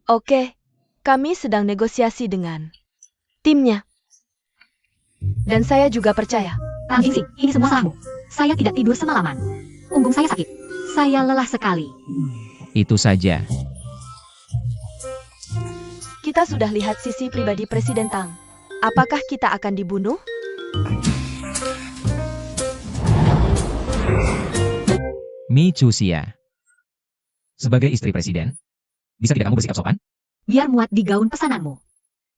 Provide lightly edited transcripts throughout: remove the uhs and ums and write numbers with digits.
Oke, kami sedang negosiasi dengan timnya. Dan saya juga percaya. Tang Jingxing, ini semua salahmu. Saya tidak tidur semalaman. Punggung saya sakit. Saya lelah sekali. Itu saja. Kita sudah lihat sisi pribadi Presiden Tang. Apakah kita akan dibunuh? Mi Chuxia. Sebagai istri presiden, bisa tidak kamu bersikap sopan? Biar muat di gaun pesananmu.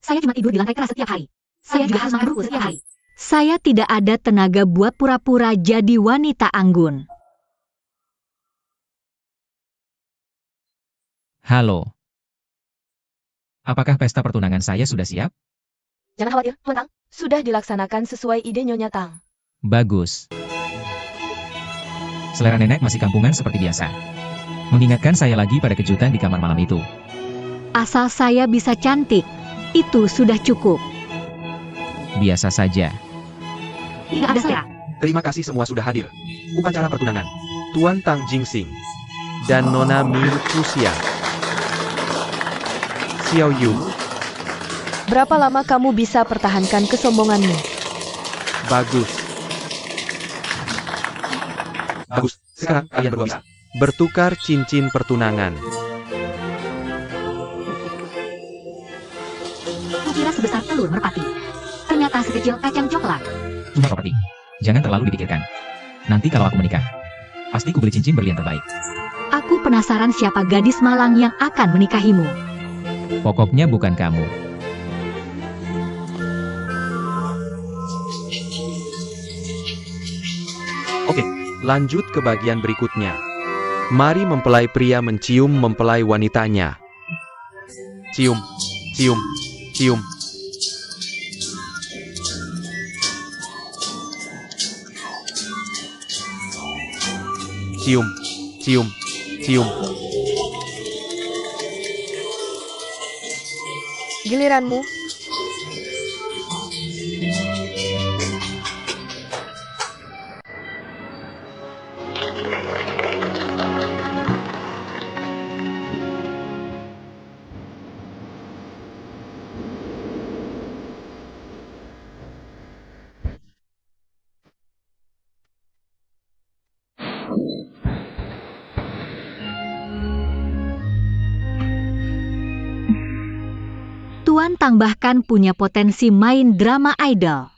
Saya cuma tidur di lantai keras setiap hari. Saya juga harus makan rumput setiap hari. Saya tidak ada tenaga buat pura-pura jadi wanita anggun. Halo. Apakah pesta pertunangan saya sudah siap? Jangan khawatir, Tuan Tang. Sudah dilaksanakan sesuai ide Nyonya Tang. Bagus. Selera nenek masih kampungan seperti biasa. Mengingatkan saya lagi pada kejutan di kamar malam itu. Asal saya bisa cantik, itu sudah cukup. Biasa saja. Tidak ada selera. Terima kasih semua sudah hadir. Upacara pertunangan. Tuan Tang Jingxing dan Nona Mi Chuxia. Xiao Yu. Berapa lama kamu bisa pertahankan kesombonganmu? Bagus. Bagus. Sekarang kalian berdua bisa bertukar cincin pertunangan. Kukira sebesar telur merpati. Ternyata sekecil kacang coklat. Cuma properti. Jangan terlalu dipikirkan. Nanti kalau aku menikah, pasti ku beli cincin berlian terbaik. Aku penasaran siapa gadis malang yang akan menikahimu. Pokoknya bukan kamu. Oke, lanjut ke bagian berikutnya. Mari mempelai pria mencium mempelai wanitanya. Cium, cium, cium. Cium, cium, cium. Giliranmu. Tuan Tang bahkan punya potensi main drama idol.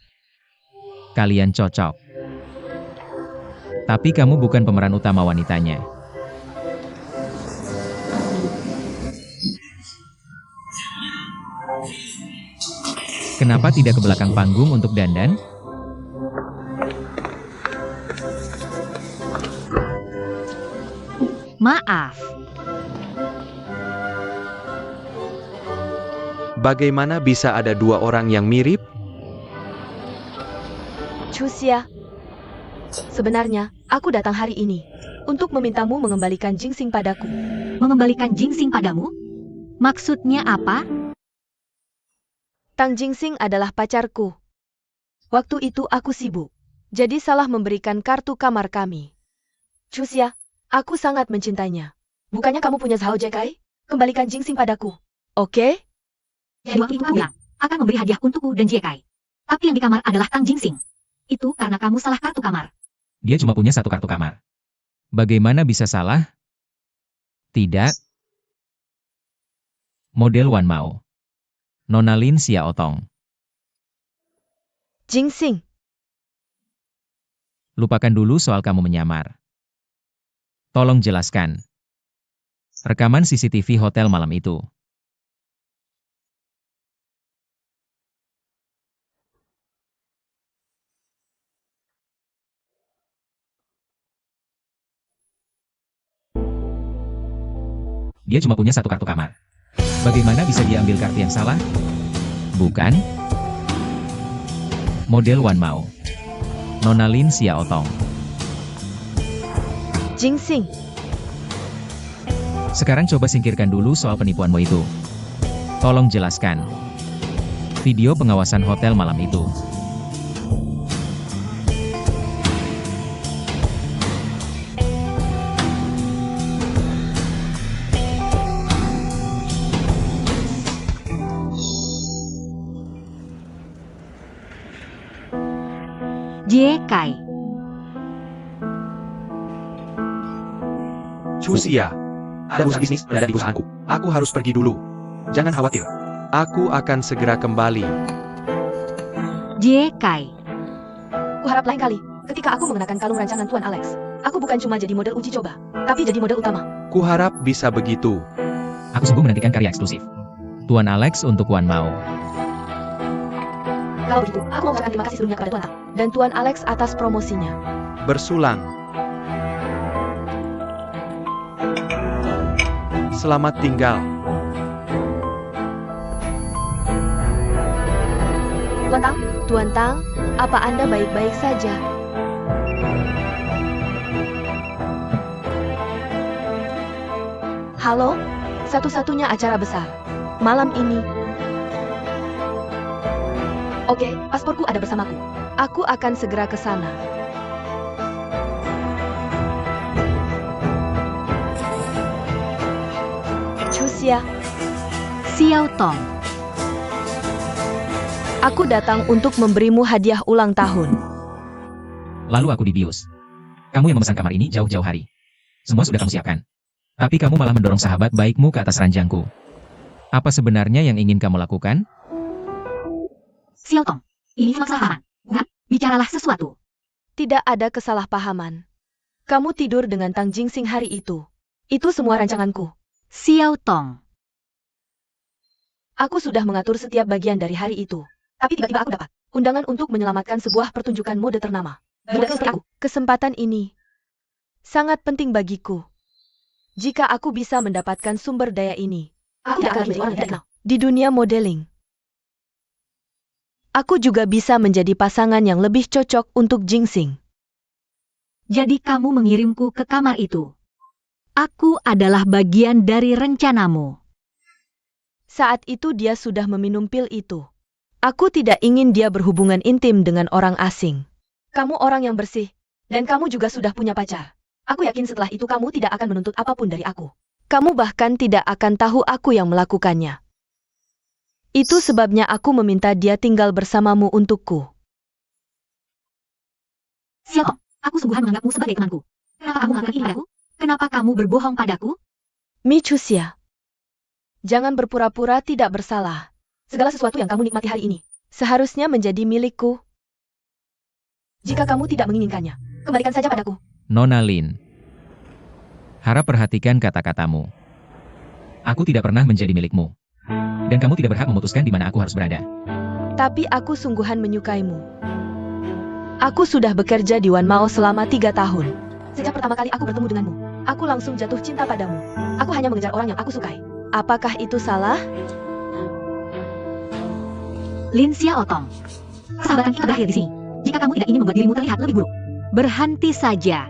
Kalian cocok. Tapi kamu bukan pemeran utama wanitanya. Kenapa tidak ke belakang panggung untuk dandan? Maaf. Bagaimana bisa ada dua orang yang mirip? Chuxia. Sebenarnya, aku datang hari ini untuk memintamu mengembalikan Jingxing padaku. Mengembalikan Jingxing padamu? Maksudnya apa? Tang Jingxing adalah pacarku. Waktu itu aku sibuk, jadi salah memberikan kartu kamar kami. Chuxia, aku sangat mencintainya. Bukannya kamu punya Zhao Zekai? Kembalikan Jingxing padaku. Oke? Jadi waktu itu kamu bilang, akan memberi hadiah untukku dan Jiekai. Tapi yang di kamar adalah Tang Jingxing. Itu karena kamu salah kartu kamar. Dia cuma punya satu kartu kamar. Bagaimana bisa salah? Tidak. Model Wan Mao. Nona Lin Xiaotong. Jingxing. Lupakan dulu soal kamu menyamar. Tolong jelaskan. Rekaman CCTV hotel malam itu. Dia cuma punya satu kartu kamar. Bagaimana bisa dia ambil kartu yang salah? Bukan? Model Wan Mao. Nona Lin Xiaotong. Jingxing. Sekarang coba singkirkan dulu soal penipuanmu itu. Tolong jelaskan. Video pengawasan hotel malam itu. Jie Kai. Chuxia, ada urusan bisnis mendadak di perusahaanku. Aku harus pergi dulu. Jangan khawatir. Aku akan segera kembali. Jie Kai. Kuharap lain kali, ketika aku mengenakan kalung rancangan Tuan Alex, aku bukan cuma jadi model uji coba, tapi jadi model utama. Kuharap bisa begitu. Aku sungguh menantikan karya eksklusif Tuan Alex untuk Wan Mao. Kalau begitu, aku mau mengucapkan terima kasih sebelumnya kepada Tuan Tang dan Tuan Alex atas promosinya. Bersulang. Selamat tinggal. Tuan Tang, apa Anda baik-baik saja? Halo, satu-satunya acara besar malam ini. Oke, pasporku ada bersamaku. Aku akan segera ke sana. Chuxia, Xiao Tong. aku datang untuk memberimu hadiah ulang tahun. Lalu aku dibius. Kamu yang memesan kamar ini jauh-jauh hari. Semua sudah kamu siapkan. Tapi kamu malah mendorong sahabat baikmu ke atas ranjangku. Apa sebenarnya yang ingin kamu lakukan? Xiao Tong, ini cuma kesalahan. Bukan, bicaralah sesuatu. Tidak ada kesalahpahaman. Kamu tidur dengan Tang Jingsing hari itu. Itu semua rancanganku. Xiao Tong. Aku sudah mengatur setiap bagian dari hari itu. Tapi tiba-tiba aku dapat undangan untuk menyelamatkan sebuah pertunjukan mode ternama. Model seperti aku. Kesempatan ini sangat penting bagiku. Jika aku bisa mendapatkan sumber daya ini, aku tidak akan menjadi orang yang tidak dikenal di dunia modeling. Aku juga bisa menjadi pasangan yang lebih cocok untuk Jingsing. Jadi kamu mengirimku ke kamar itu. Aku adalah bagian dari rencanamu. Saat itu dia sudah meminum pil itu. Aku tidak ingin dia berhubungan intim dengan orang asing. Kamu orang yang bersih, dan kamu juga sudah punya pacar. Aku yakin setelah itu kamu tidak akan menuntut apapun dari aku. Kamu bahkan tidak akan tahu aku yang melakukannya. Itu sebabnya aku meminta dia tinggal bersamamu untukku. Xiao Tong, aku sungguhan menganggapmu sebagai temanku. Kenapa kamu melakukan ini padaku? Kenapa kamu berbohong padaku? Mi Chuxia, jangan berpura-pura tidak bersalah. Segala sesuatu yang kamu nikmati hari ini seharusnya menjadi milikku. Jika kamu tidak menginginkannya, kembalikan saja padaku. Nona Lin. Harap perhatikan kata-katamu. Aku tidak pernah menjadi milikmu. Dan kamu tidak berhak memutuskan di mana aku harus berada. Tapi aku sungguhan menyukaimu. Aku sudah bekerja di Wan Mao selama 3 tahun. Sejak pertama kali aku bertemu denganmu, aku langsung jatuh cinta padamu. Aku hanya mengejar orang yang aku sukai. Apakah itu salah? Lin Xiao Tong. Persahabatan kita berakhir di sini. Jika kamu tidak ingin membuat dirimu terlihat lebih buruk, berhenti saja.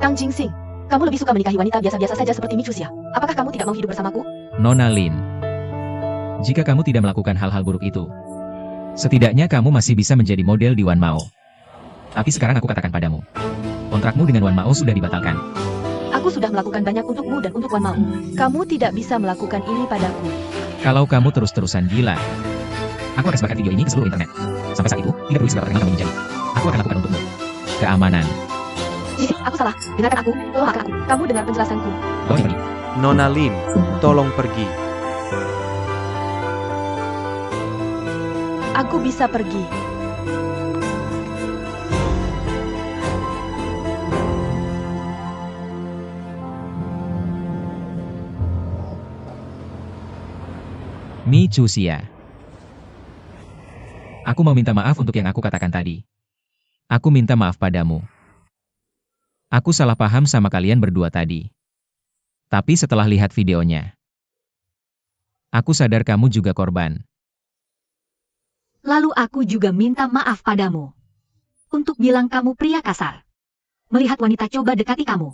Tang Jingsing, kamu lebih suka menikahi wanita biasa-biasa saja seperti Mi Chuxia. Apakah kamu tidak mau hidup bersamaku? Nona Lin. Jika kamu tidak melakukan hal-hal buruk itu, setidaknya kamu masih bisa menjadi model di Wan Mao. Tapi sekarang aku katakan padamu, kontrakmu dengan Wan Mao sudah dibatalkan. Aku sudah melakukan banyak untukmu dan untuk Wan Mao. Kamu tidak bisa melakukan ini padaku. Kalau kamu terus-terusan gila, aku akan sebarkan video ini ke seluruh internet. Sampai saat itu, tidak peduli seberapa terkenal kamu menjadi. Aku akan lakukan untukmu. Keamanan. Jadi, aku salah. Dengarkan aku, tolong maafkan aku. Kamu dengar penjelasanku. Bawa pergi. Nona Lin, tolong pergi. Aku bisa pergi. Mi Chuxia. Aku mau minta maaf untuk yang aku katakan tadi. Aku minta maaf padamu. Aku salah paham sama kalian berdua tadi. Tapi setelah lihat videonya, aku sadar kamu juga korban. Lalu aku juga minta maaf padamu. Untuk bilang kamu pria kasar. Melihat wanita coba dekati kamu.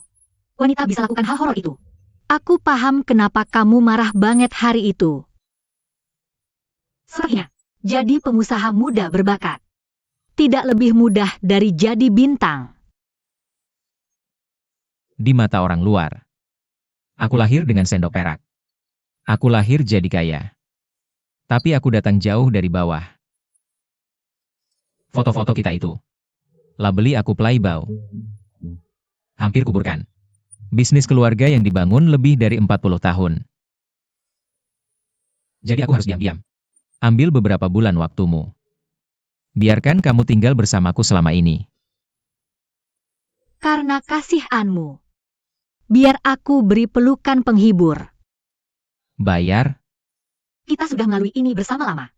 Wanita bisa lakukan hal horor itu. Aku paham kenapa kamu marah banget hari itu. Sepertinya, jadi pengusaha muda berbakat. Tidak lebih mudah dari jadi bintang. Di mata orang luar, aku lahir dengan sendok perak. Aku lahir jadi kaya. Tapi aku datang jauh dari bawah. Foto-foto kita itu. Labeli aku playboy. Hampir kuburkan. Bisnis keluarga yang dibangun lebih dari 40 tahun. Jadi aku harus diam-diam. Ambil beberapa bulan waktumu. Biarkan kamu tinggal bersamaku selama ini. Karena kasihanmu. Biar aku beri pelukan penghibur. Bayar? Kita sudah melalui ini bersama lama.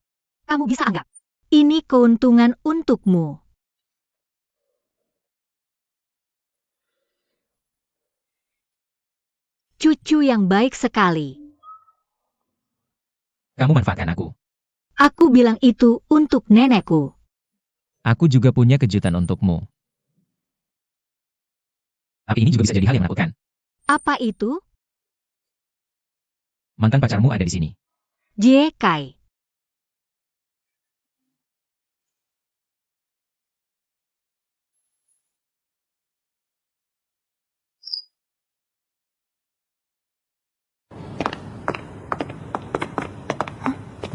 Kamu bisa anggap. Ini keuntungan untukmu. Cucu yang baik sekali. Kamu manfaatkan aku. Aku bilang itu untuk nenekku. Aku juga punya kejutan untukmu. Tapi ini juga bisa jadi hal yang menakutkan. Apa itu? Mantan pacarmu ada di sini. Jekai.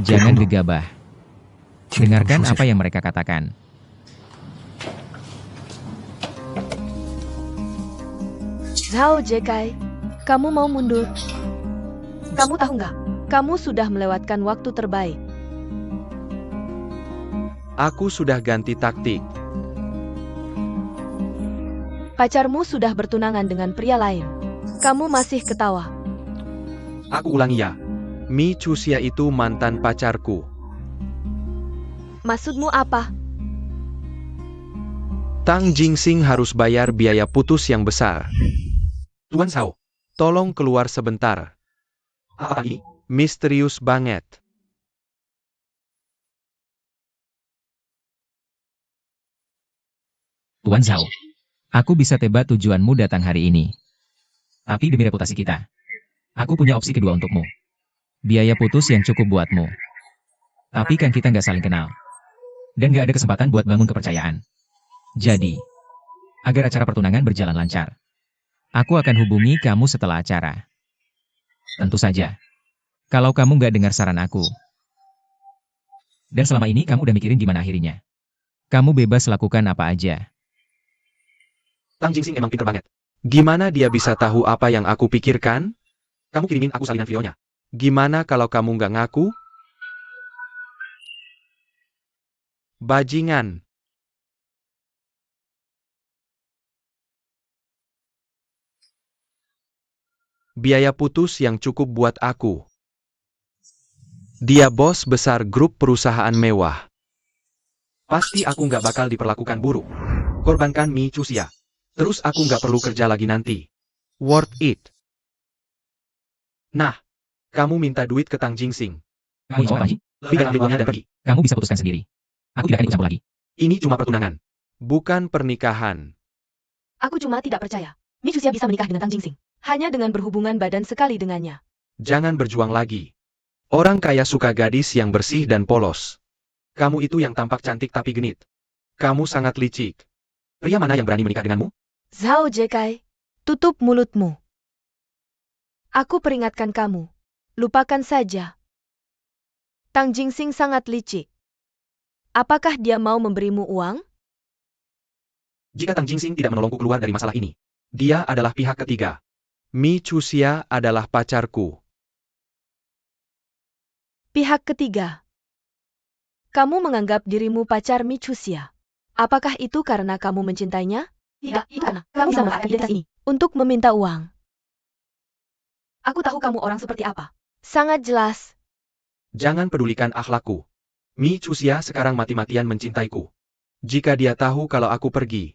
Jangan gegabah. Dengarkan apa yang mereka katakan. Zhao Jekai, kamu mau mundur? Kamu tahu nggak? Kamu sudah melewatkan waktu terbaik. Aku sudah ganti taktik. Pacarmu sudah bertunangan dengan pria lain. Kamu masih ketawa. Aku ulangi ya. Mi Chuxia itu mantan pacarku. Maksudmu apa? Tang Jingxing harus bayar biaya putus yang besar. Tuan Zhao, tolong keluar sebentar. Apa ini? Misterius banget. Tuan Zhao, aku bisa tebak tujuanmu datang hari ini. Tapi demi reputasi kita, aku punya opsi kedua untukmu. Biaya putus yang cukup buatmu. Tapi kan kita nggak saling kenal. Dan nggak ada kesempatan buat bangun kepercayaan. Jadi, agar acara pertunangan berjalan lancar, aku akan hubungi kamu setelah acara. Tentu saja, kalau kamu nggak dengar saran aku. Dan selama ini kamu udah mikirin gimana akhirnya. Kamu bebas lakukan apa aja. Tang Jingxing emang pinter banget. Gimana dia bisa tahu apa yang aku pikirkan? Kamu kirimin aku salinan videonya. Gimana kalau kamu nggak ngaku? Bajingan. Biaya putus yang cukup buat aku. Dia bos besar grup perusahaan mewah. Pasti aku nggak bakal diperlakukan buruk. Korbankan Mi Chuxia. Terus aku nggak perlu kerja lagi nanti. Worth it. Nah, kamu minta duit ke Tang Jingxing. Kamu mau apa, Ji? Lebih ambil uangnya dan pergi. Kamu bisa putuskan sendiri. Aku tidak akan ikut campur lagi. Ini cuma pertunangan. Bukan pernikahan. Aku cuma tidak percaya. Mi Chuxia bisa menikah dengan Tang Jingxing. Hanya dengan berhubungan badan sekali dengannya. Jangan berjuang lagi. Orang kaya suka gadis yang bersih dan polos. Kamu itu yang tampak cantik tapi genit. Kamu sangat licik. Pria mana yang berani menikah denganmu? Zhao Jekai, tutup mulutmu. Aku peringatkan kamu. Lupakan saja. Tang Jingxing sangat licik. Apakah dia mau memberimu uang? Jika Tang Jingxing tidak menolongku keluar dari masalah ini, dia adalah pihak ketiga. Mi Chuxia adalah pacarku. Pihak ketiga. Kamu menganggap dirimu pacar Mi Chuxia. Apakah itu karena kamu mencintainya? Tidak, itu karena kamu bisa memanfaatkan identitas ini untuk meminta uang. Aku tahu kamu orang seperti apa. Sangat jelas. Jangan pedulikan akhlakku. Mi Chuxia sekarang mati-matian mencintaiku. Jika dia tahu kalau aku pergi,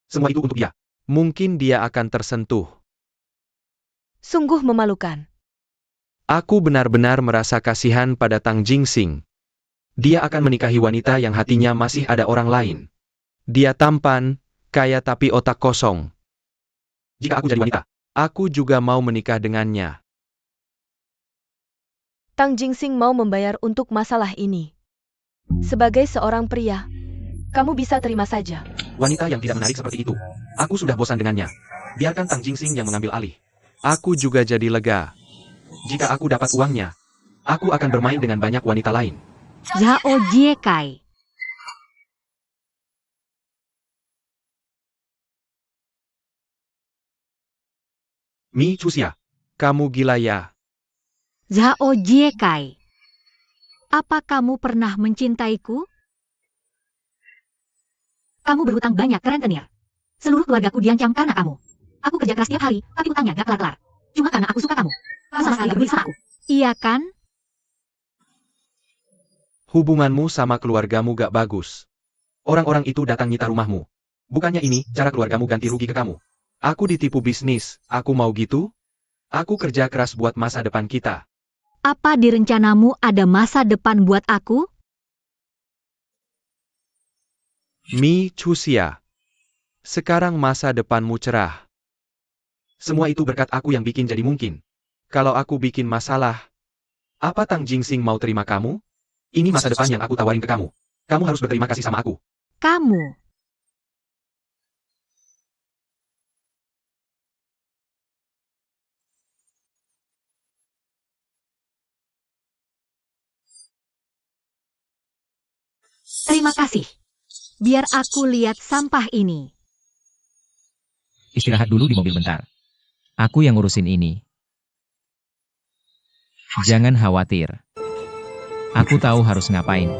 semua itu untuk dia. Mungkin dia akan tersentuh. Sungguh memalukan. Aku benar-benar merasa kasihan pada Tang Jingxing. Dia akan menikahi wanita yang hatinya masih ada orang lain. Dia tampan, kaya tapi otak kosong. Jika aku jadi wanita, aku juga mau menikah dengannya. Tang Jingxing mau membayar untuk masalah ini. Sebagai seorang pria, kamu bisa terima saja. Wanita yang tidak menarik seperti itu. Aku sudah bosan dengannya. Biarkan Tang Jingxing yang mengambil alih. Aku juga jadi lega. Jika aku dapat uangnya, aku akan bermain dengan banyak wanita lain. Zhao Jekai. Mi Chuxia, kamu gila ya? Zhao Jiekai. Apa kamu pernah mencintaiku? Kamu berhutang banyak ke rentenir. Seluruh keluargaku diancam karena kamu. Aku kerja keras tiap hari, tapi utangnya gak kelar-kelar. Cuma karena aku suka kamu. Kamu sama sekali gak peduli sama aku. Iya kan? Hubunganmu sama keluargamu gak bagus. Orang-orang itu datang nyita rumahmu. Bukannya ini cara keluargamu ganti rugi ke kamu. Aku ditipu bisnis, aku mau gitu? Aku kerja keras buat masa depan kita. Apa di rencanamu ada masa depan buat aku? Mi Chuxia, sekarang masa depanmu cerah. Semua itu berkat aku yang bikin jadi mungkin. Kalau aku bikin masalah, apa Tang Jingsing mau terima kamu? Ini masa depan yang aku tawarin ke kamu. Kamu harus berterima kasih sama aku. Kamu. Terima kasih. Biar aku lihat sampah ini. Istirahat dulu di mobil bentar. Aku yang ngurusin ini. Jangan khawatir. Aku tahu harus ngapain.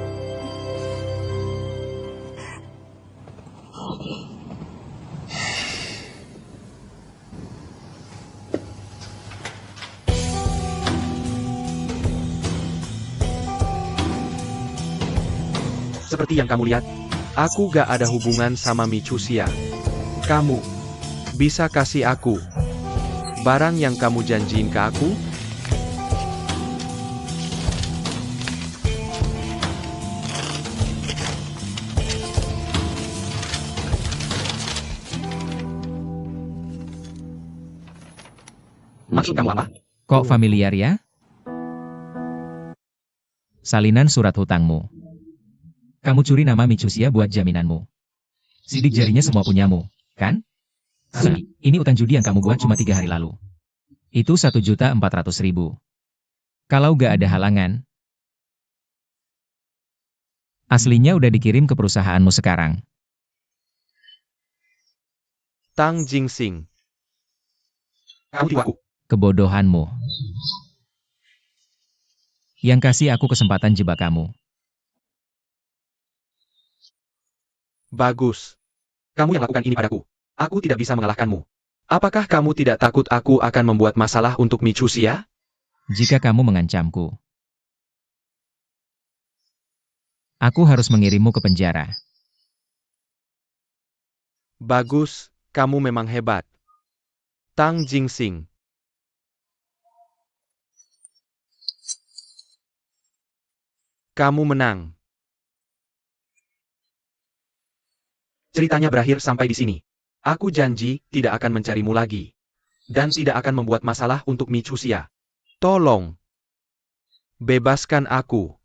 Seperti yang kamu lihat, aku gak ada hubungan sama Mi Chuxia. Kamu bisa kasih aku barang yang kamu janjiin ke aku? Maksud kamu apa? Kok familiar ya? Salinan surat hutangmu. Kamu curi nama Mi Chuxia buat jaminanmu. Sidik jarinya semua punyamu, kan? Ini utang judi yang kamu buat cuma 3 hari lalu. Itu 1.400.000. Kalau gak ada halangan, aslinya udah dikirim ke perusahaanmu sekarang. Tang Jingsing, kamu tipu aku. Kebodohanmu. Yang kasih aku kesempatan jebak kamu. Bagus. Kamu yang lakukan ini padaku. Aku tidak bisa mengalahkanmu. Apakah kamu tidak takut aku akan membuat masalah untuk Mi Chuxia? Jika kamu mengancamku, aku harus mengirimmu ke penjara. Bagus, kamu memang hebat. Tang Jingsing. Kamu menang. Ceritanya berakhir sampai di sini. Aku janji tidak akan mencarimu lagi. Dan tidak akan membuat masalah untuk Mi Chuxia. Tolong. Bebaskan aku.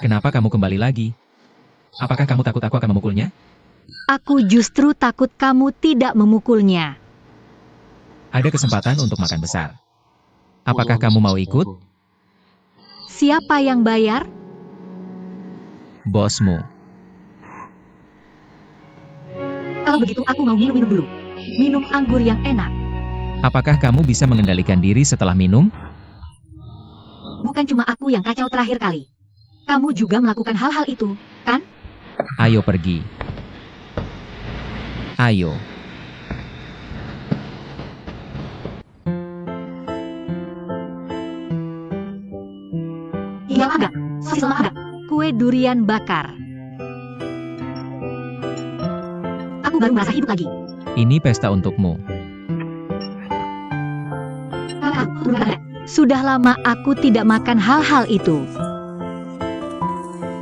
Kenapa kamu kembali lagi? Apakah kamu takut aku akan memukulnya? Aku justru takut kamu tidak memukulnya. Ada kesempatan untuk makan besar. Apakah kamu mau ikut? Siapa yang bayar? Bosmu. Kalau begitu aku mau minum-minum dulu. Minum anggur yang enak. Apakah kamu bisa mengendalikan diri setelah minum? Bukan cuma aku yang kacau terakhir kali. Kamu juga melakukan hal-hal itu, kan? Ayo pergi. Ayo. Iya agak, sosis lemak agak, kue durian bakar. Aku baru merasa hidup lagi. Ini pesta untukmu. Sudah lama aku tidak makan hal-hal itu.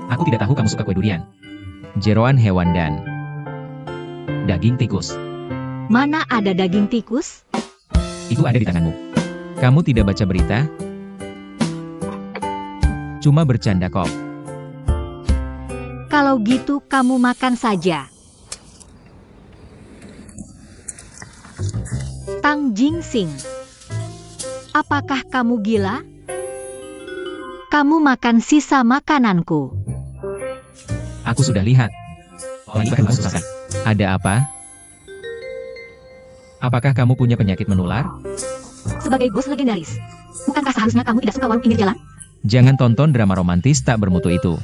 Aku tidak tahu kamu suka kue durian. Jeroan hewan dan daging tikus. Mana ada daging tikus? Itu ada di tanganmu. Kamu tidak baca berita? Cuma bercanda kok. Kalau gitu kamu makan saja. Tang Jingsing, apakah kamu gila? Kamu makan sisa makananku. Aku sudah lihat. Oh, ini bahkan susah. Ada apa? Apakah kamu punya penyakit menular? Sebagai bos legendaris, bukankah seharusnya kamu tidak suka warung pinggir jalan? Jangan tonton drama romantis tak bermutu itu.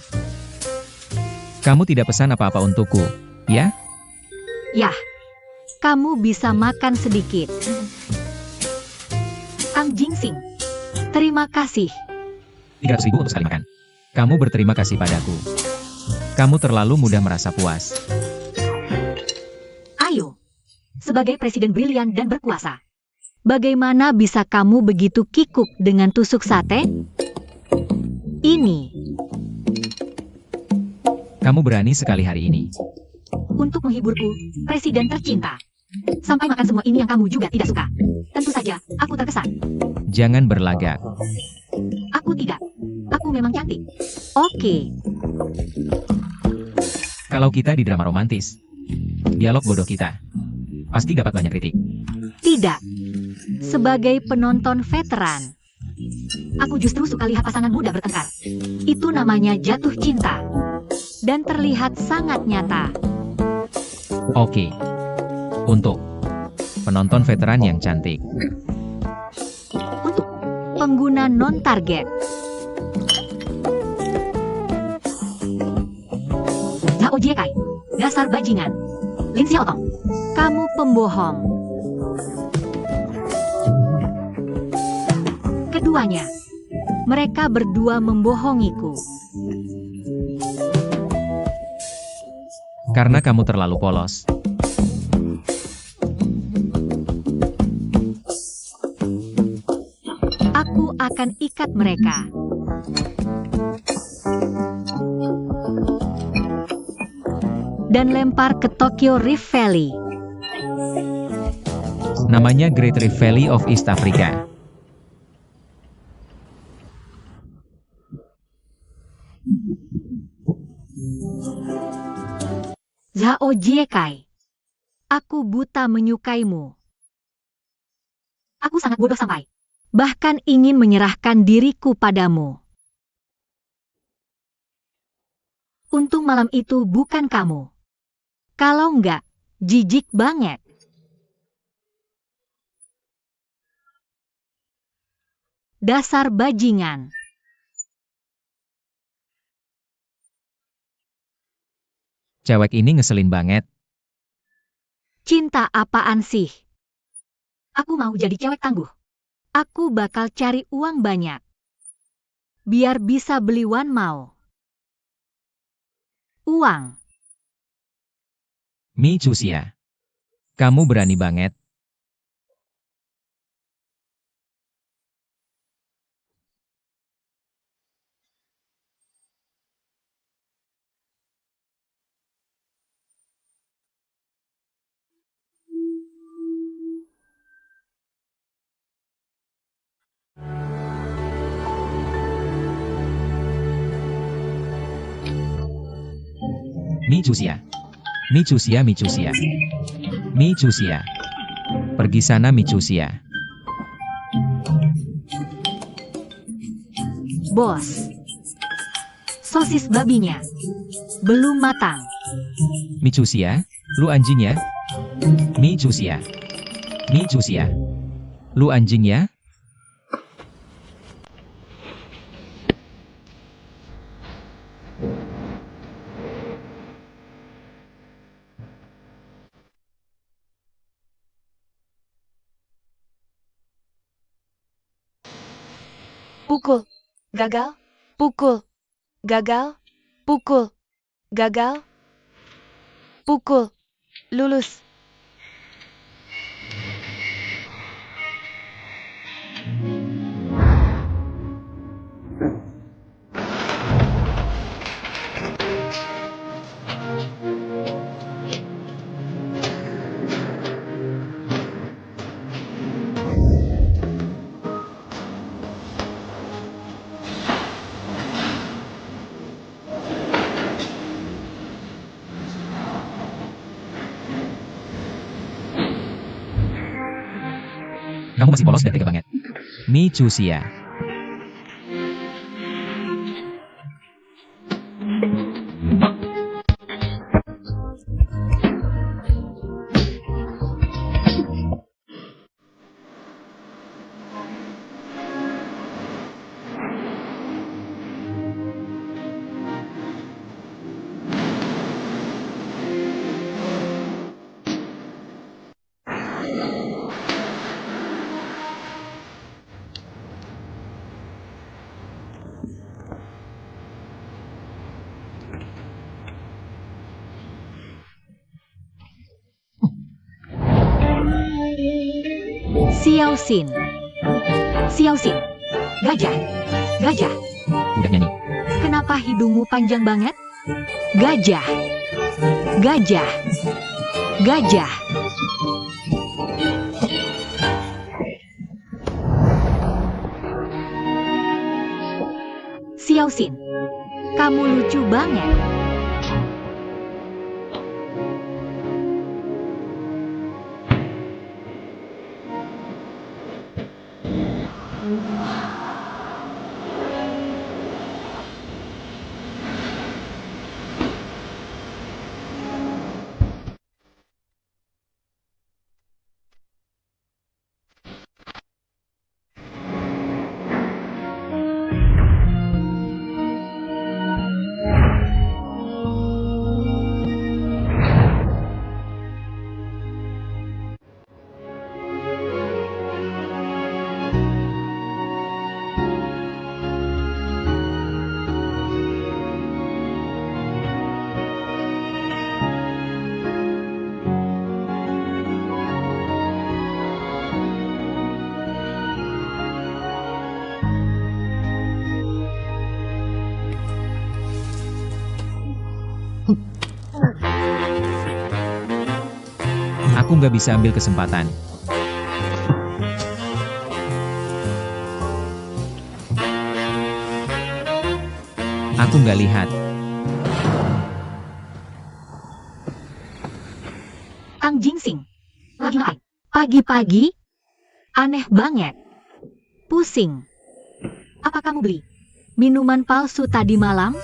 Kamu tidak pesan apa-apa untukku, ya? Yah, kamu bisa makan sedikit. Tang Jingsing, terima kasih. 300.000 untuk sekali makan. Kamu berterima kasih padaku. Kamu terlalu mudah merasa puas. Ayo, sebagai presiden brilian dan berkuasa, bagaimana bisa kamu begitu kikuk dengan tusuk sate? Ini, Kamu berani sekali hari ini. untuk menghiburku, presiden tercinta. Sampai makan semua ini yang kamu juga tidak suka. Tentu saja, aku terkesan. Jangan berlagak. Aku tidak. Aku memang cantik. Oke, Kalau kita di drama romantis, dialog bodoh kita pasti dapat banyak kritik. tidak. Sebagai penonton veteran, aku justru suka lihat pasangan muda bertengkar. Itu namanya jatuh cinta. Dan terlihat sangat nyata. Oke. Untuk penonton veteran yang cantik. Untuk pengguna non-target, Zhao Jiekai, dasar bajingan. Lin Xiaotong, kamu pembohong. Keduanya, mereka berdua membohongiku. Karena kamu terlalu polos. Aku akan ikat mereka. Dan lempar ke Tokyo Rift Valley. Namanya Great Rift Valley of East Africa. Zhao Jiekai, aku buta menyukaimu. Aku sangat bodoh sampai bahkan ingin menyerahkan diriku padamu. Untung malam itu bukan kamu. Kalau enggak, jijik banget. Dasar bajingan. Cewek ini ngeselin banget. Cinta apaan sih? Aku mau jadi cewek tangguh. Aku bakal cari uang banyak. Biar bisa beli Wan Mao. Uang. Mi Chuxia. Kamu berani banget. Mi Chuxia. Mi Chuxia, Mi Chuxia. Mi Chuxia. Pergi sana Mi Chuxia. Bos. Sosis babinya. Belum matang. Mi Chuxia, lu anjing ya? Mi Chuxia. Mi Chuxia. Lu anjing ya? Pukul. Gagal. Pukul. Gagal. Pukul. Gagal. Pukul. Lulus. masih polos dan tega banget. Mi Chusia. Xiao Xin. Xiao Xin. Gajah. Gajah. Udah nyanyi. Kenapa hidungmu panjang banget? Gajah. Gajah. Gajah. Xiao Xin. Kamu lucu banget. Aku nggak bisa ambil kesempatan. Aku nggak lihat. Kang Jingsing. Lagi ngapain? Pagi-pagi? Aneh banget. Pusing. Apa kamu beli minuman palsu tadi malam?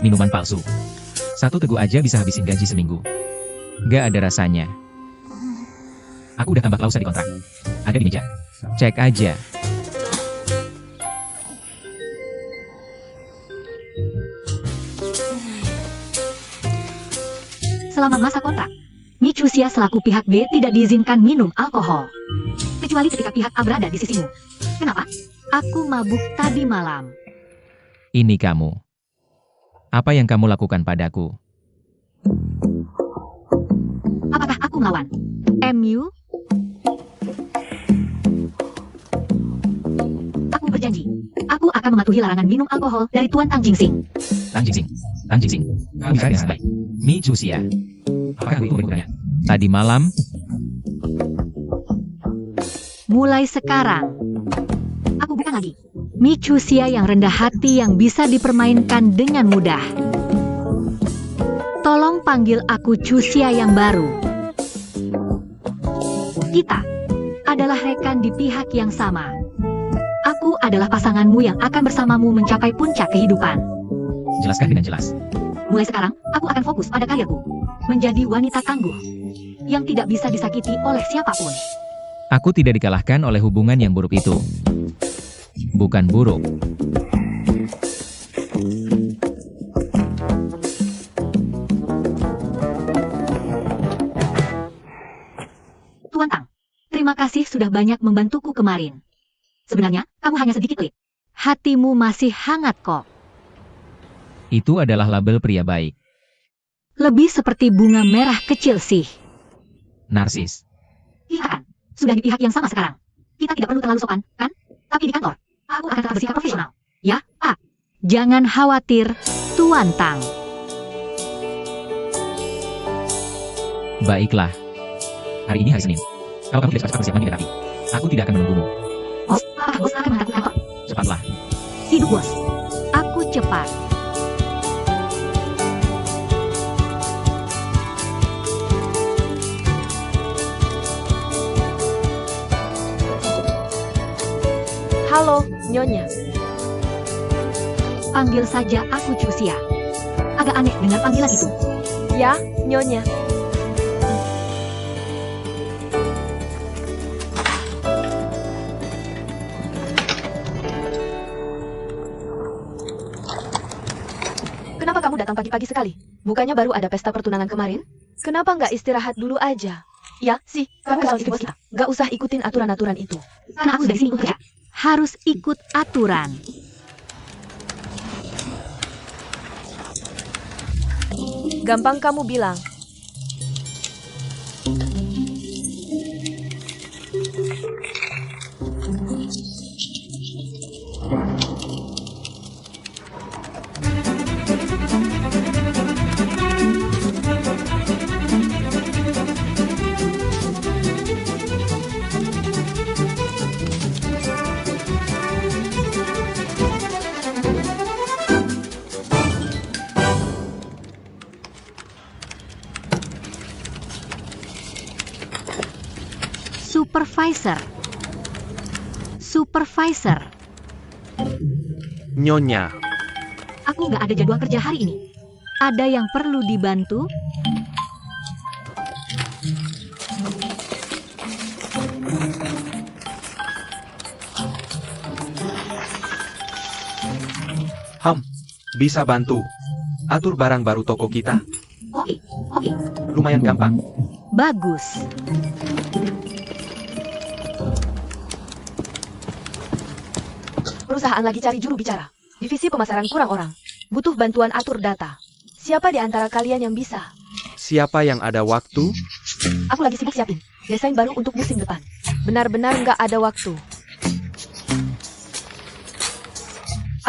Minuman palsu. Satu teguk aja bisa habisin gaji seminggu. Nggak ada rasanya. Aku udah tambah klausa di kontrak. Ada di meja. Cek aja. Selama masa kontrak, Mi Chusia selaku pihak B tidak diizinkan minum alkohol. Kecuali ketika pihak A berada di sisimu. Kenapa? Aku mabuk tadi malam. Ini kamu. Apa yang kamu lakukan padaku? Apakah aku melawan? MU? Aku berjanji. Aku akan mematuhi larangan minum alkohol dari Tuan Tang Jingsing. Tang Jingsing. Tang Jingsing. Kamu bisa dengan baik. Mi Chusia. Apakah itu berikutnya? Tadi malam, Mulai sekarang, aku bukan lagi Mi Chusia yang rendah hati yang bisa dipermainkan dengan mudah. Tolong panggil aku Chusia yang baru. Kita adalah rekan di pihak yang sama. Aku adalah pasanganmu yang akan bersamamu mencapai puncak kehidupan. jelaskan dengan jelas. Mulai sekarang, aku akan fokus pada karirku. Menjadi wanita tangguh yang tidak bisa disakiti oleh siapapun. Aku tidak dikalahkan oleh hubungan yang buruk itu. Bukan buruk. Tuan Tang, terima kasih sudah banyak membantuku kemarin. Sebenarnya, kamu hanya sedikit pelit. Hatimu masih hangat kok. Itu adalah label pria baik. Lebih seperti bunga merah kecil sih. Narsis. Iya kan? Sudah di pihak yang sama sekarang. Kita tidak perlu terlalu sopan, kan? Tapi di kantor, aku akan tetap bersikap profesional. Ya, ah. Jangan khawatir, Tuan Tang. Baiklah. Hari ini hari Senin. Kalau kamu tidak cepat bersiap mandi dan rapi, aku tidak akan menunggumu. Bos, apakah bos akan mengantarku kantor? Cepatlah. Hidup bos. Aku cepat. Halo, Nyonya. Panggil saja aku Chusia. Agak aneh dengar panggilan itu. Ya, Nyonya. Kenapa kamu datang pagi-pagi sekali? Bukannya baru ada pesta pertunangan kemarin? Kenapa nggak istirahat dulu aja? Ya, sih, kamu kalau istri bos kita. Nggak usah ikutin aturan-aturan itu. Karena aku dari sini untuk kerja. Harus ikut aturan. Gampang kamu bilang. Supervisor. Supervisor. Nyonya, Aku nggak ada jadwal kerja hari ini. Ada yang perlu dibantu? bisa bantu. Atur barang baru toko kita? Oke, oke. Lumayan gampang. Bagus. Perusahaan lagi cari juru bicara. Divisi pemasaran kurang orang. Butuh bantuan atur data. Siapa di antara kalian yang bisa? Siapa yang ada waktu? Aku lagi sibuk siapin desain baru untuk musim depan. Benar-benar nggak ada waktu.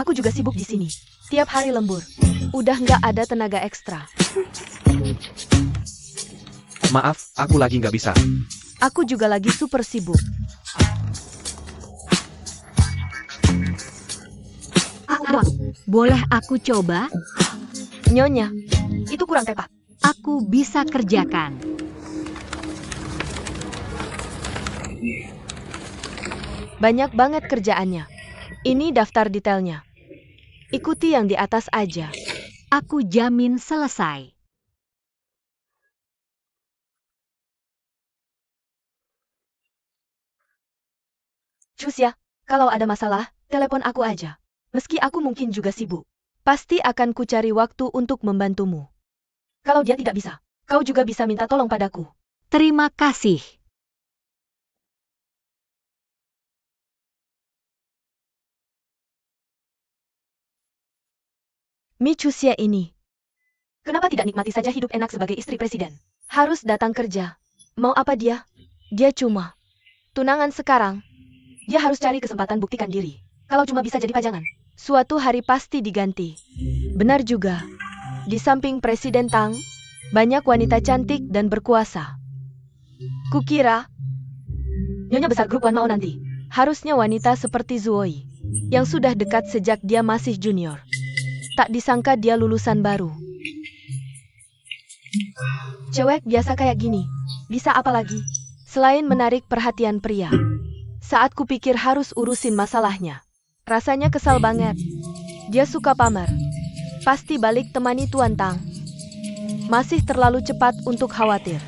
Aku juga sibuk di sini. Tiap hari lembur. Udah nggak ada tenaga ekstra. Maaf, aku lagi nggak bisa. Aku juga lagi super sibuk. Boleh aku coba? Nyonya, itu kurang tepat. Aku bisa kerjakan. Banyak banget kerjaannya. Ini daftar detailnya. Ikuti yang di atas aja. Aku jamin selesai. Cus ya, kalau ada masalah, telepon aku aja. Meski aku mungkin juga sibuk. Pasti akan kucari waktu untuk membantumu. Kalau dia tidak bisa, kau juga bisa minta tolong padaku. Terima kasih. Mi Chusia ini. Kenapa tidak nikmati saja hidup enak sebagai istri presiden? Harus datang kerja. Mau apa dia? Dia cuma tunangan sekarang. Dia harus cari kesempatan buktikan diri. Kalau cuma bisa jadi pajangan, suatu hari pasti diganti. Benar juga. Di samping Presiden Tang, banyak wanita cantik dan berkuasa. Kukira, Nyonya besar grup Wan Mao nanti. Harusnya wanita seperti Zuoi, yang sudah dekat sejak dia masih junior. Tak disangka dia lulusan baru. Cewek biasa kayak gini, bisa apa lagi? Selain menarik perhatian pria. Saat kupikir harus urusin masalahnya. Rasanya kesal banget. Dia suka pamer. Pasti balik temani Tuan Tang. Masih terlalu cepat untuk khawatir.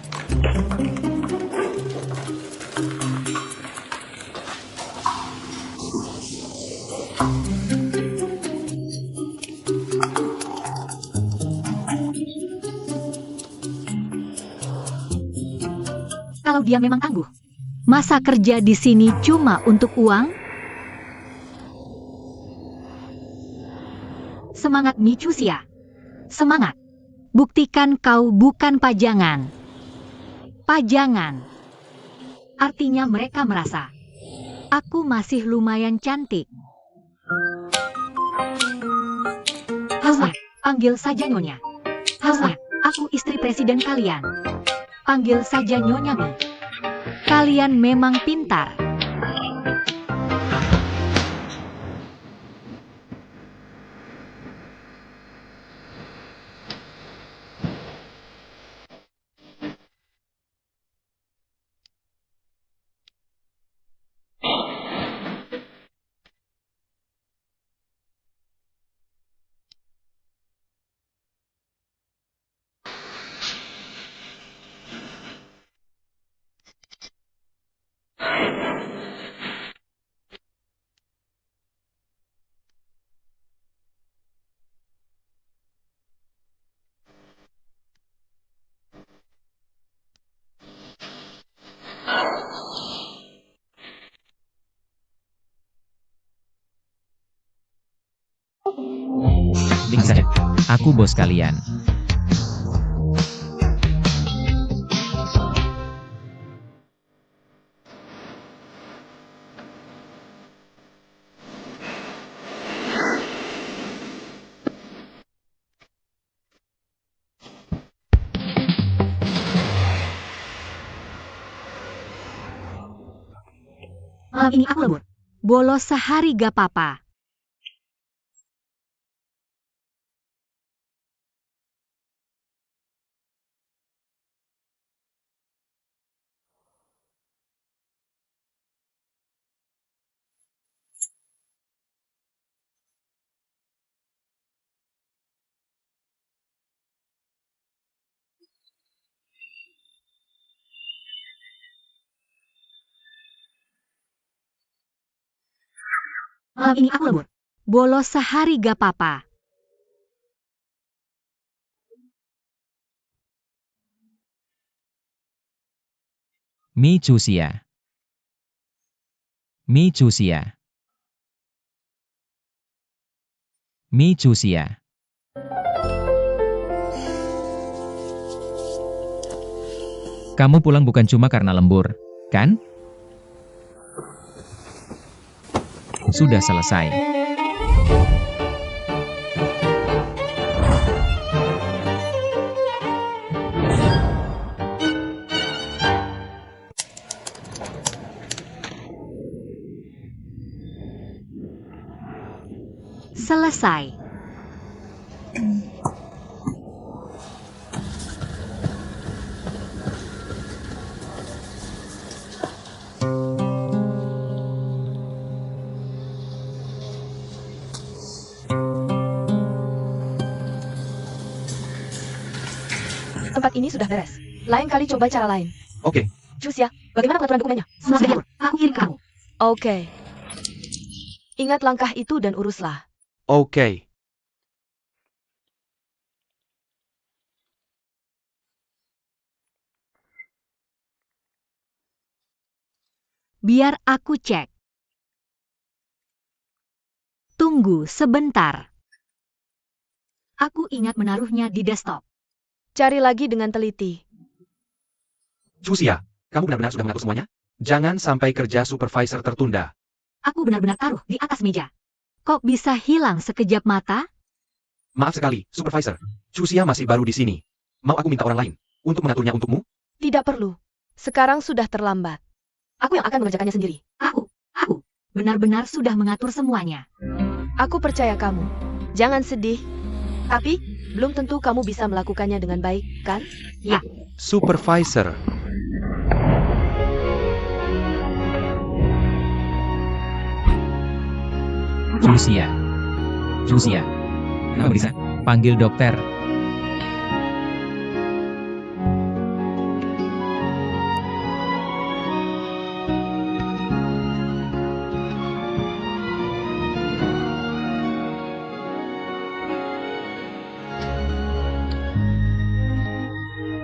Kalau dia memang tangguh, masa kerja di sini cuma untuk uang? Semangat Mi Chusia. Semangat. Buktikan kau bukan pajangan. Pajangan. Artinya mereka merasa, aku masih lumayan cantik. Hausnya, panggil saja Nyonya. Hausnya, aku istri presiden kalian. Panggil saja Nyonya Mi. Kalian memang pintar. Bisa. Aku bos kalian. Malam ini aku lembur. Bolos sehari gak apa-apa. Malam ini aku lembur. Bolos sehari gak apa-apa. Mi Chusia. Mi Chusia. Mi Chusia. Kamu pulang bukan cuma karena lembur, kan? Sudah selesai. Selesai. Tempat ini sudah beres. Lain kali coba cara lain. Oke, Chusia, bagaimana pengaturan dokumennya? Semua sudah diatur. Aku kirim ke kamu. Oke. Ingat langkah itu dan uruslah. oke. Biar aku cek. Tunggu sebentar. Aku ingat menaruhnya di desktop. Cari lagi dengan teliti. Chusia, kamu benar-benar sudah mengatur semuanya? Jangan sampai kerja supervisor tertunda. Aku benar-benar taruh di atas meja. Kok bisa hilang sekejap mata? Maaf sekali, supervisor. Chusia masih baru di sini. Mau aku minta orang lain untuk mengaturnya untukmu? Tidak perlu. Sekarang sudah terlambat. Aku yang akan mengerjakannya sendiri. Aku benar-benar sudah mengatur semuanya. Aku percaya kamu. Jangan sedih. Tapi, belum tentu kamu bisa melakukannya dengan baik, kan? Supervisor. Chusia. Chusia. Kenapa bisa? Panggil dokter.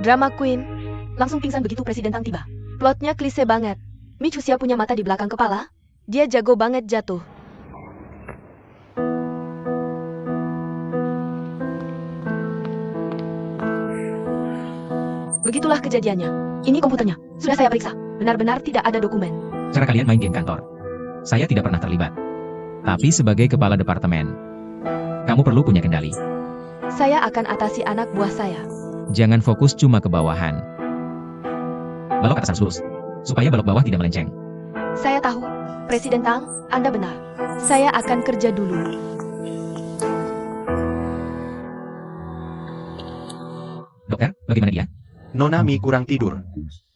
Drama queen. Langsung pingsan begitu Presiden Tang tiba. Plotnya klise banget. Mi Chusia punya mata di belakang kepala. Dia jago banget jatuh. Begitulah kejadiannya. Ini komputernya. Sudah saya periksa. Benar-benar tidak ada dokumen. Cara kalian main game kantor. Saya tidak pernah terlibat. Tapi sebagai kepala departemen, kamu perlu punya kendali. Saya akan atasi anak buah saya. Jangan fokus cuma ke bawahan. Balok atas harus lurus, supaya balok bawah tidak melenceng. Saya tahu. Presiden Tang, Anda benar. Saya akan kerja dulu. Dokter, bagaimana dia? Nona Mi kurang tidur.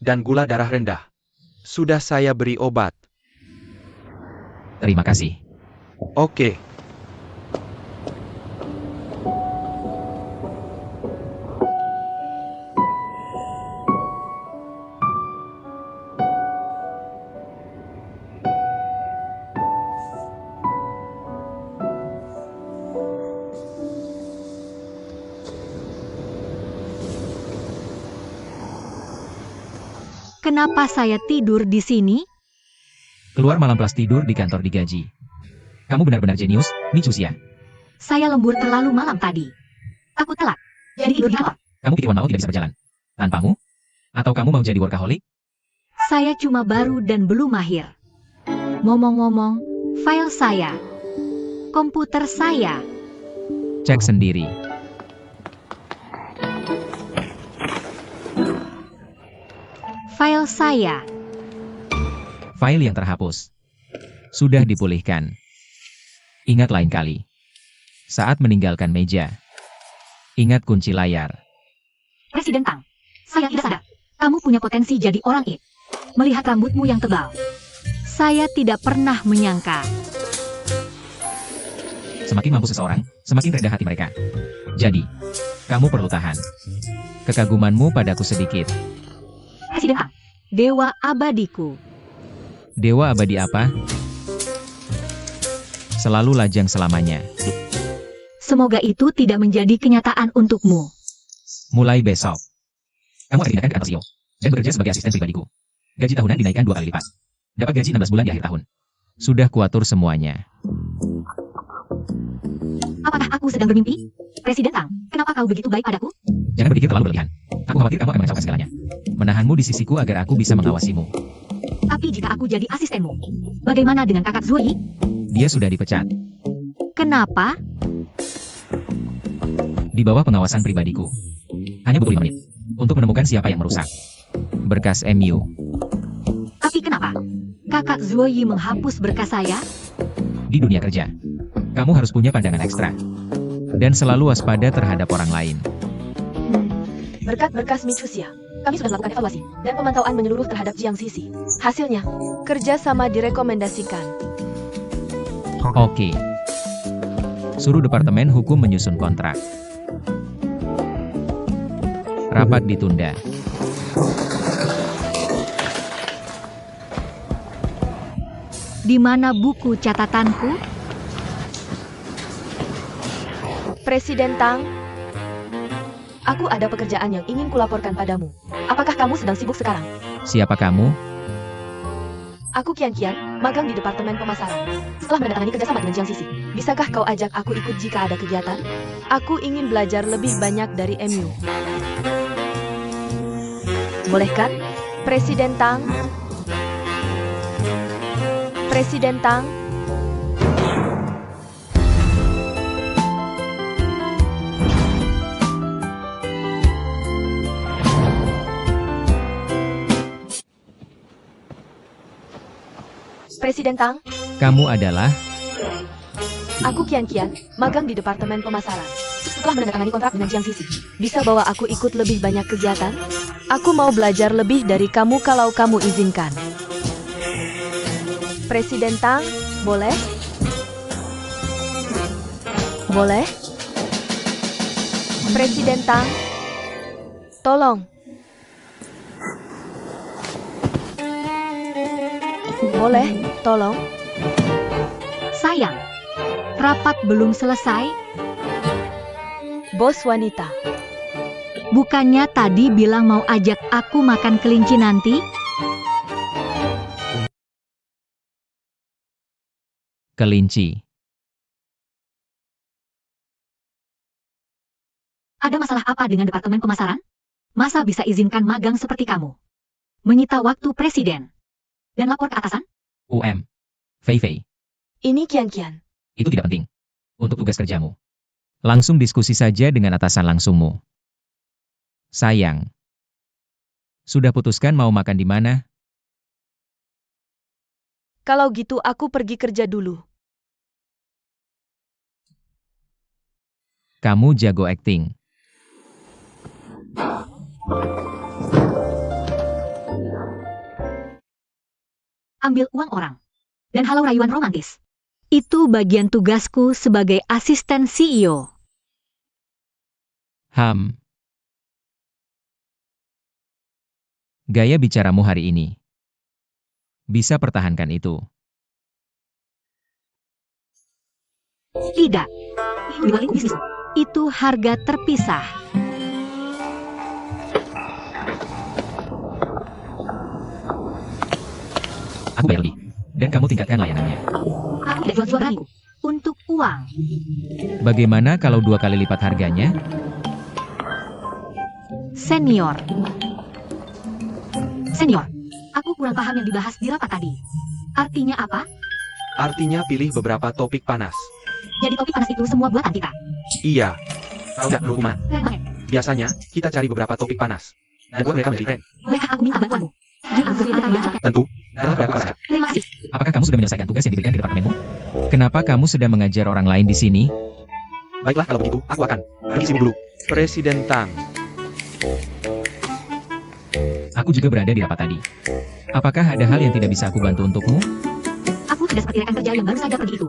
Dan gula darah rendah. Sudah saya beri obat. Terima kasih. Oke. Kenapa saya tidur di sini? Keluar malam plus tidur di kantor digaji. Kamu benar-benar jenius, Mi Chusia. Saya lembur terlalu malam tadi. Aku telat. Jadi tidur di kantor. Kamu pikir One Mall tidak bisa berjalan? Tanpamu? Atau kamu mau jadi workaholic? Saya cuma baru dan belum mahir. Ngomong-ngomong, file saya. Komputer saya. Cek sendiri. File saya. File yang terhapus. Sudah dipulihkan. Ingat lain kali. Saat meninggalkan meja. Ingat kunci layar. Presiden Tang, saya tidak sadar. Kamu punya potensi jadi orang it. Melihat rambutmu yang tebal. Saya tidak pernah menyangka. Semakin mampu seseorang, semakin rendah hati mereka. Jadi, kamu perlu tahan. Kekagumanmu padaku sedikit. Presiden Tang, dewa abadiku. Dewa abadi apa? Selalu lajang selamanya. Semoga itu tidak menjadi kenyataan untukmu. Mulai besok. Kamu akan dipindahkan ke kantor CEO. Dan bekerja sebagai asisten pribadiku. Gaji tahunan dinaikkan 2 kali lipat. Dapat gaji 16 bulan di akhir tahun. Sudah kuatur semuanya. Apakah aku sedang bermimpi? Presiden Tang, kenapa kau begitu baik padaku? Jangan berpikir terlalu berlebihan. Aku khawatir kamu akan mengacaukan segalanya. Menahanmu di sisiku agar aku bisa mengawasimu. Tapi jika aku jadi asistenmu, bagaimana dengan kakak Zuoyi? Dia sudah dipecat. Kenapa? Di bawah pengawasan pribadiku. Hanya butuh 5 menit. Untuk menemukan siapa yang merusak. Berkas MU. Tapi kenapa? Kakak Zuoyi menghapus berkas saya? Di dunia kerja. Kamu harus punya pandangan ekstra. Dan selalu waspada terhadap orang lain. Berkat berkas Michusia, kami sudah melakukan evaluasi dan pemantauan menyeluruh terhadap Jiang Sisi. Hasilnya, kerjasama direkomendasikan. Oke. Suruh Departemen Hukum menyusun kontrak. Rapat ditunda. Di mana buku catatanku? Presiden Tang, aku ada pekerjaan yang ingin kulaporkan padamu. Apakah kamu sedang sibuk sekarang? Siapa kamu? Aku Kian, magang di Departemen Pemasaran. Setelah menandatangani kerjasama dengan Jiang Sisi, bisakah kau ajak aku ikut jika ada kegiatan? Aku ingin belajar lebih banyak dari MU. Boleh kan? Presiden Tang? Presiden Tang? Presiden Tang? Kamu adalah... Aku Kian, magang di Departemen Pemasaran. Setelah menandatangani kontrak dengan Jiang Sisi, bisa bawa aku ikut lebih banyak kegiatan? Aku mau belajar lebih dari kamu kalau kamu izinkan. Presiden Tang, boleh? Boleh? Presiden Tang, tolong. Boleh, tolong. Sayang, rapat belum selesai. Bos wanita. Bukannya tadi bilang mau ajak aku makan kelinci nanti? Kelinci. Ada masalah apa dengan Departemen Pemasaran? Masa bisa izinkan magang seperti kamu? Menyita waktu presiden. Dan lapor ke atasan? Fei Fei. Ini Kian. Itu tidak penting. Untuk tugas kerjamu. Langsung diskusi saja dengan atasan langsungmu. Sayang. Sudah putuskan mau makan di mana? Kalau gitu aku pergi kerja dulu. Kamu jago akting. Ambil uang orang. Dan halau rayuan romantis. Itu bagian tugasku sebagai asisten CEO. Gaya bicaramu hari ini. Bisa pertahankan itu. Tidak. Dibalik bisnis. Itu harga terpisah. Aku bayar lebih. Dan kamu tingkatkan layanannya. Aku tidak jual-jual dariku. untuk uang. Bagaimana kalau 2 kali lipat harganya? Senior. Senior, aku kurang paham yang dibahas di rapat tadi. Artinya apa? Artinya pilih beberapa topik panas. Jadi topik panas itu semua buatan kita. Iya. Tahu nggak, Rukman? Keren banget. Biasanya, kita cari beberapa topik panas. Dan buat mereka menjadi keren. Bolehkah aku minta bantuanmu? Jika aku antara yang cocok. Tentu. Dalam berapa saja. Terima kasih. Apakah kamu sudah menyelesaikan tugas yang diberikan di departemenmu? Kenapa kamu sedang mengajar orang lain di sini? Baiklah, kalau begitu, aku akan pergi sibuk dulu. Presiden Tang. Aku juga berada di rapat tadi. Apakah ada hal yang tidak bisa aku bantu untukmu? Aku tidak seperti rekan kerja yang baru saja pergi itu.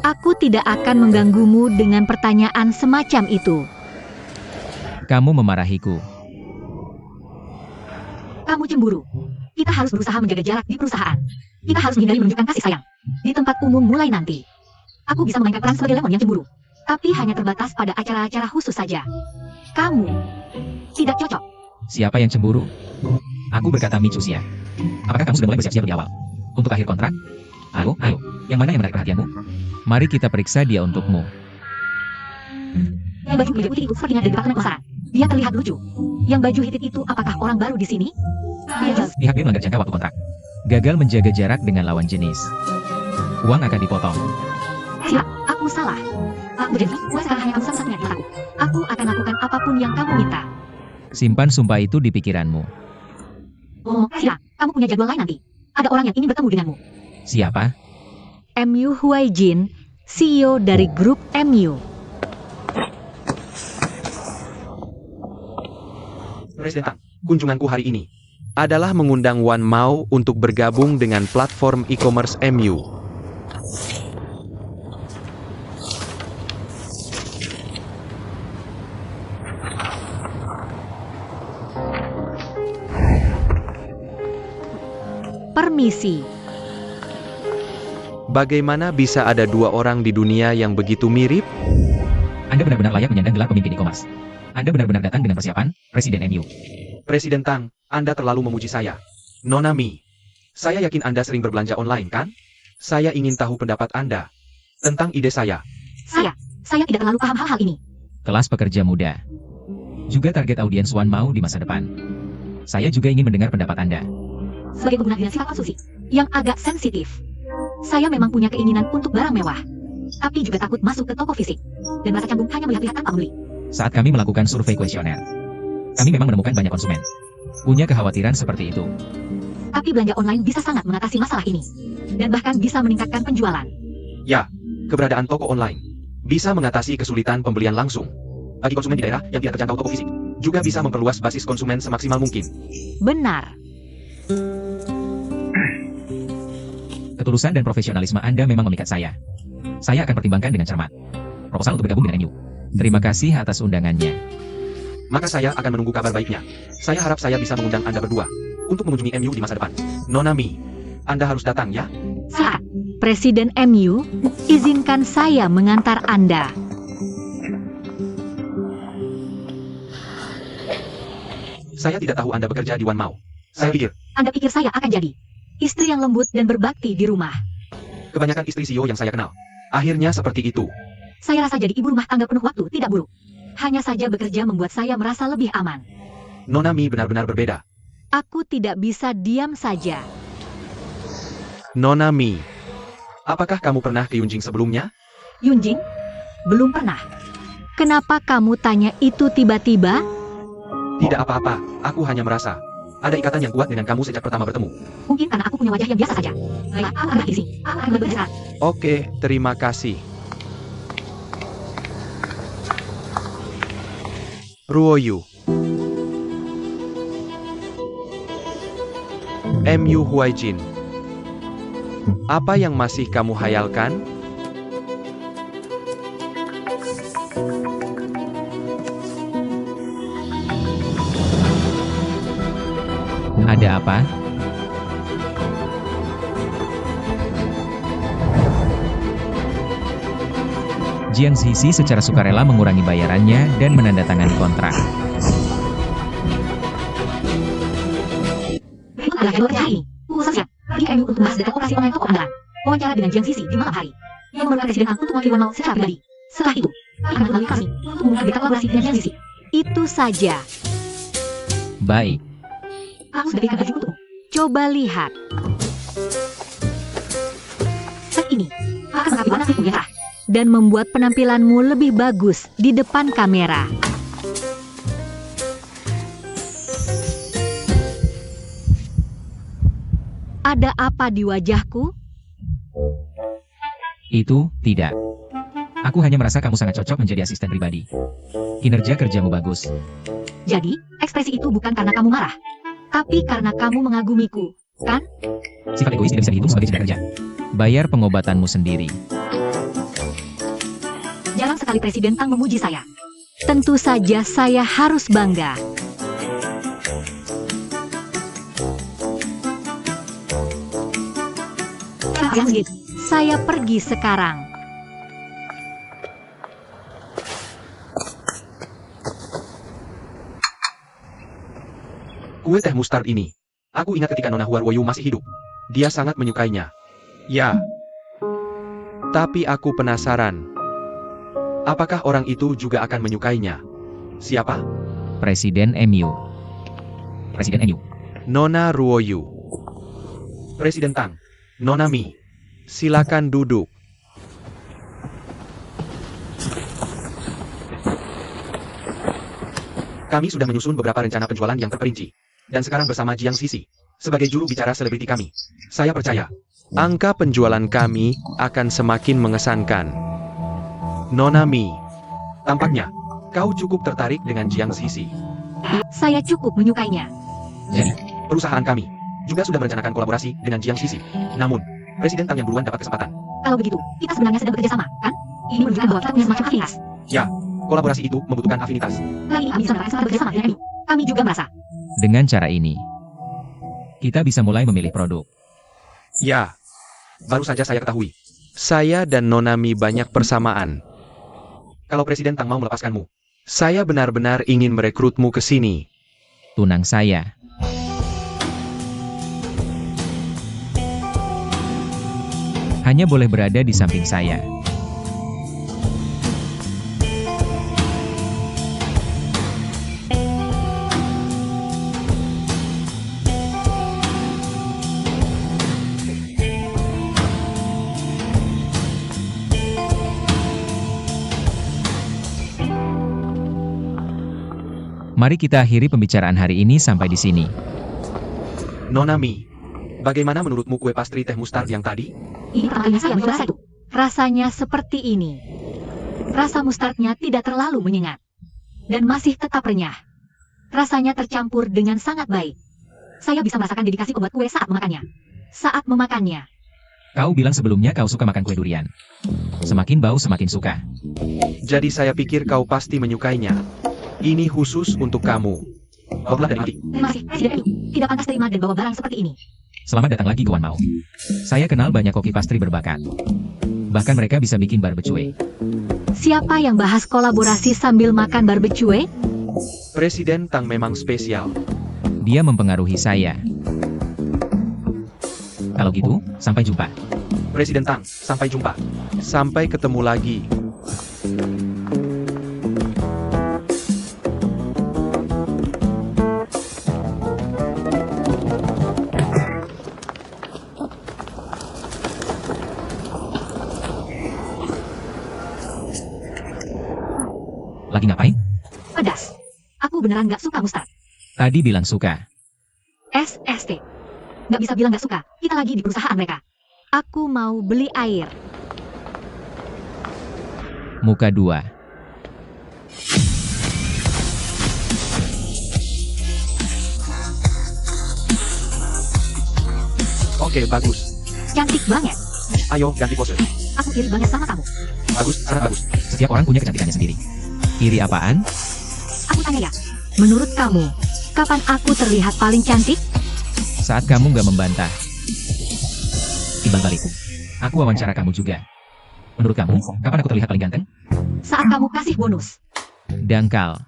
Aku tidak akan mengganggumu dengan pertanyaan semacam itu. Kamu memarahiku. Kamu cemburu. Kita harus berusaha menjaga jarak di perusahaan. Kita harus menghindari menunjukkan kasih sayang. Di tempat umum mulai nanti. Aku bisa memainkan peran sebagai lemon yang cemburu. Tapi hanya terbatas pada acara-acara khusus saja. Kamu tidak cocok. Siapa yang cemburu? Aku berkata Michusia. Apakah kamu sudah mulai bersiap-siap lebih awal? Untuk akhir kontrak? Ayo, yang mana yang menarik perhatianmu? Mari kita periksa dia untukmu. Yang baju kemeja putih itu sepertinya dari departemen pemasaran. Dia terlihat lucu. Yang baju hitam itu apakah orang baru di sini? Dia jelas. Pihak B melanggar jangka waktu kontrak. Gagal menjaga jarak dengan lawan jenis. Uang akan dipotong. Siap, aku salah. Aku berjanji, mulai sekarang hanya kamu satu-satunya di mataku. Aku akan lakukan apapun yang kamu minta. Simpan sumpah itu di pikiranmu. Oh, siap. Kamu punya jadwal lain nanti. Ada orang yang ingin bertemu denganmu. Siapa? MU Huaijin, CEO dari grup MU. Presiden Tang, kunjunganku hari ini adalah mengundang Wan Mao untuk bergabung dengan platform e-commerce MU. Permisi. Bagaimana bisa ada 2 orang di dunia yang begitu mirip? Anda benar-benar layak menyandang gelar pemimpin e-commerce. Anda benar-benar datang dengan persiapan, Presiden MU. Presiden Tang, Anda terlalu memuji saya. Nona Mi, saya yakin Anda sering berbelanja online, kan? Saya ingin tahu pendapat Anda tentang ide saya. Saya tidak terlalu paham hal-hal ini. Kelas pekerja muda. Juga target audiens Wan Mao di masa depan. Saya juga ingin mendengar pendapat Anda. Sebagai pengguna dengan sifat konsumsi yang agak sensitif, saya memang punya keinginan untuk barang mewah, tapi juga takut masuk ke toko fisik dan merasa canggung hanya melihat-lihat tanpa membeli. Saat kami melakukan survei kuesioner, kami memang menemukan banyak konsumen punya kekhawatiran seperti itu. Tapi belanja online bisa sangat mengatasi masalah ini, dan bahkan bisa meningkatkan penjualan. Ya, keberadaan toko online bisa mengatasi kesulitan pembelian langsung. Bagi konsumen di daerah yang tidak terjangkau toko fisik, juga bisa memperluas basis konsumen semaksimal mungkin. Benar. Ketulusan dan profesionalisme Anda memang memikat saya. Saya akan pertimbangkan dengan cermat proposal untuk bergabung dengan MU. Terima kasih atas undangannya. Maka saya akan menunggu kabar baiknya. Saya harap saya bisa mengundang Anda berdua untuk mengunjungi MU di masa depan. Nona Mi, Anda harus datang ya. Saat Presiden MU, izinkan saya mengantar Anda. Saya tidak tahu Anda bekerja di Wan Mao. Saya pikir, Anda pikir saya akan jadi istri yang lembut dan berbakti di rumah? kebanyakan istri CEO yang saya kenal akhirnya seperti itu. Saya rasa jadi ibu rumah tangga penuh waktu tidak buruk. Hanya saja bekerja membuat saya merasa lebih aman. Nona Mi benar-benar berbeda. Aku tidak bisa diam saja. Nona Mi, apakah kamu pernah ke Yunjing sebelumnya? Yunjing? Belum pernah. Kenapa kamu tanya itu tiba-tiba? Tidak apa-apa, aku hanya merasa ada ikatan yang kuat dengan kamu sejak pertama bertemu. Mungkin karena aku punya wajah yang biasa saja. Baik, aku akan isi. Aku akan berbeda. Oke, terima kasih. Ruoyu, MU Huaijin. Apa yang masih kamu hayalkan? Ada apa? Jiang Zixi secara sukarela mengurangi bayarannya dan menandatangani kontrak. Berikut adalah jadwal kerja hari ini. Khususnya, di MU untuk membahas data operasi online toko andalan. Wawancara dengan Jiang Zixi di malam hari. yang memerlukan Presiden Tang untuk mewakili Wan Mao secara pribadi. Setelah itu, kami akan melalui kami untuk membuka berita kolaborasi dengan Jiang Zizi. Itu saja. Baik. Aku sudah berikan baju untukmu. Coba lihat. Set ini akan mengapa warna kulit merah dan membuat penampilanmu lebih bagus di depan kamera. Ada apa di wajahku? Itu, tidak. Aku hanya merasa kamu sangat cocok menjadi asisten pribadi. Kinerja kerjamu bagus. Jadi, ekspresi itu bukan karena kamu marah, tapi karena kamu mengagumiku, kan? Sifat egois tidak bisa dihitung sebagai cedera kerja. Bayar pengobatanmu sendiri. Jarang sekali Presiden Tang memuji saya. Tentu saja saya harus bangga. Saya pergi sekarang. Kue teh mustard ini. Aku ingat ketika Nona Huarwoyu masih hidup. Dia sangat menyukainya. Ya. Tapi aku penasaran. Apakah orang itu juga akan menyukainya? Siapa? Presiden MU. Presiden MU. Nona Ruoyu. Presiden Tang. Nona Mi. Silakan duduk. Kami sudah menyusun beberapa rencana penjualan yang terperinci. Dan sekarang bersama Jiang Zizi, sebagai juru bicara selebriti kami. Saya percaya, angka penjualan kami akan semakin mengesankan. Nona Mi, tampaknya kau cukup tertarik dengan Jiang Zizi. Saya cukup menyukainya. Jadi, Perusahaan kami juga sudah merencanakan kolaborasi dengan Jiang Zizi. Namun, Presiden Tang yang duluan dapat kesempatan. Kalau begitu, kita sebenarnya sedang bekerja sama, kan? Ini menunjukkan bahwa kita punya semacam afinitas. Ya, kolaborasi itu membutuhkan afinitas. Kali ini kami bisa mendapatkan bekerja sama dengan MU. Kami juga merasa. dengan cara ini, kita bisa mulai memilih produk. Ya, baru saja saya ketahui. Saya dan Nona Mi banyak persamaan. Kalau Presiden Tang mau melepaskanmu, saya benar-benar ingin merekrutmu ke sini. Tunang saya. Hanya boleh berada di samping saya. Mari kita akhiri pembicaraan hari ini sampai di sini. Nona Mi, bagaimana menurutmu kue pastry teh mustard yang tadi? Ini pertama kalinya saya mencoba rasa itu. Rasanya seperti ini. Rasa mustardnya tidak terlalu menyengat. Dan masih tetap renyah. Rasanya tercampur dengan sangat baik. Saya bisa merasakan dedikasi pembuat kue saat memakannya. Saat memakannya. Kau bilang sebelumnya kau suka makan kue durian. Semakin bau semakin suka. Jadi saya pikir kau pasti menyukainya. Ini khusus untuk kamu. Bawalah dari hati. Terima kasih, Presiden Yu. Tidak pantas terima dan bawa barang seperti ini. Selamat datang lagi ke Wan Mao. Saya kenal banyak koki pastry berbakat. Bahkan mereka bisa bikin barbecue. Siapa yang bahas kolaborasi sambil makan barbecue? Presiden Tang memang spesial. Dia mempengaruhi saya. Kalau gitu, sampai jumpa. Presiden Tang, sampai jumpa. Sampai ketemu lagi. Lagi ngapain? Pedas. Aku beneran gak suka mustard. Tadi bilang suka. SST. Gak bisa bilang gak suka. Kita lagi di perusahaan mereka. Aku mau beli air. Muka 2. Oke, bagus. Cantik banget. Ayo, ganti pose. Aku iri banget sama kamu. Bagus, sangat bagus. Setiap orang punya kecantikannya sendiri. Iri apaan? Aku tanya ya. Menurut kamu, kapan aku terlihat paling cantik? Saat kamu gak membantah. Timbang balikku. Aku wawancara kamu juga. Menurut kamu, kapan aku terlihat paling ganteng? Saat kamu kasih bonus. Dangkal.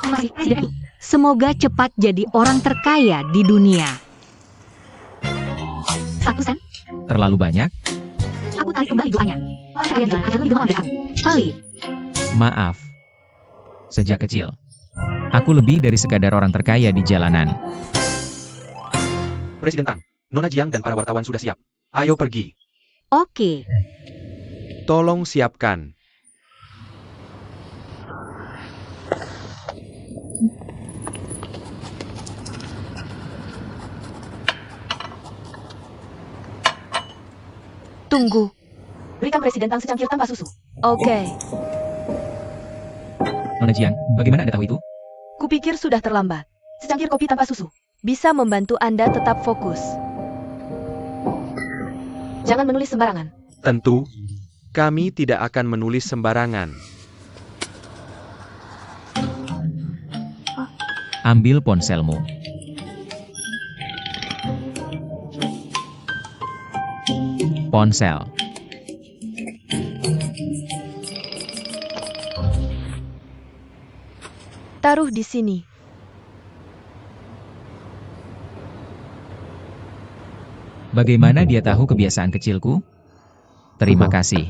Terima kasih, Presiden Yu. Semoga cepat jadi orang terkaya di dunia. 1 sen. Terlalu banyak? Aku tarik kembali doanya. Kalian jangan akan lebih dari aku. Kali. Maaf. Sejak kecil, aku lebih dari sekadar orang terkaya di jalanan. Presiden Tang, Nona Jiang dan para wartawan sudah siap. Ayo pergi. Oke. Tolong siapkan. Tunggu. Berikan Presiden Tang secangkir tanpa susu. Oke. Nona Jiang, bagaimana Anda tahu itu? Kupikir sudah terlambat. Secangkir kopi tanpa susu bisa membantu Anda tetap fokus. Jangan menulis sembarangan. Tentu, kami tidak akan menulis sembarangan. Ambil ponselmu. Ponsel. Taruh di sini. Bagaimana dia tahu kebiasaan kecilku? Terima kasih.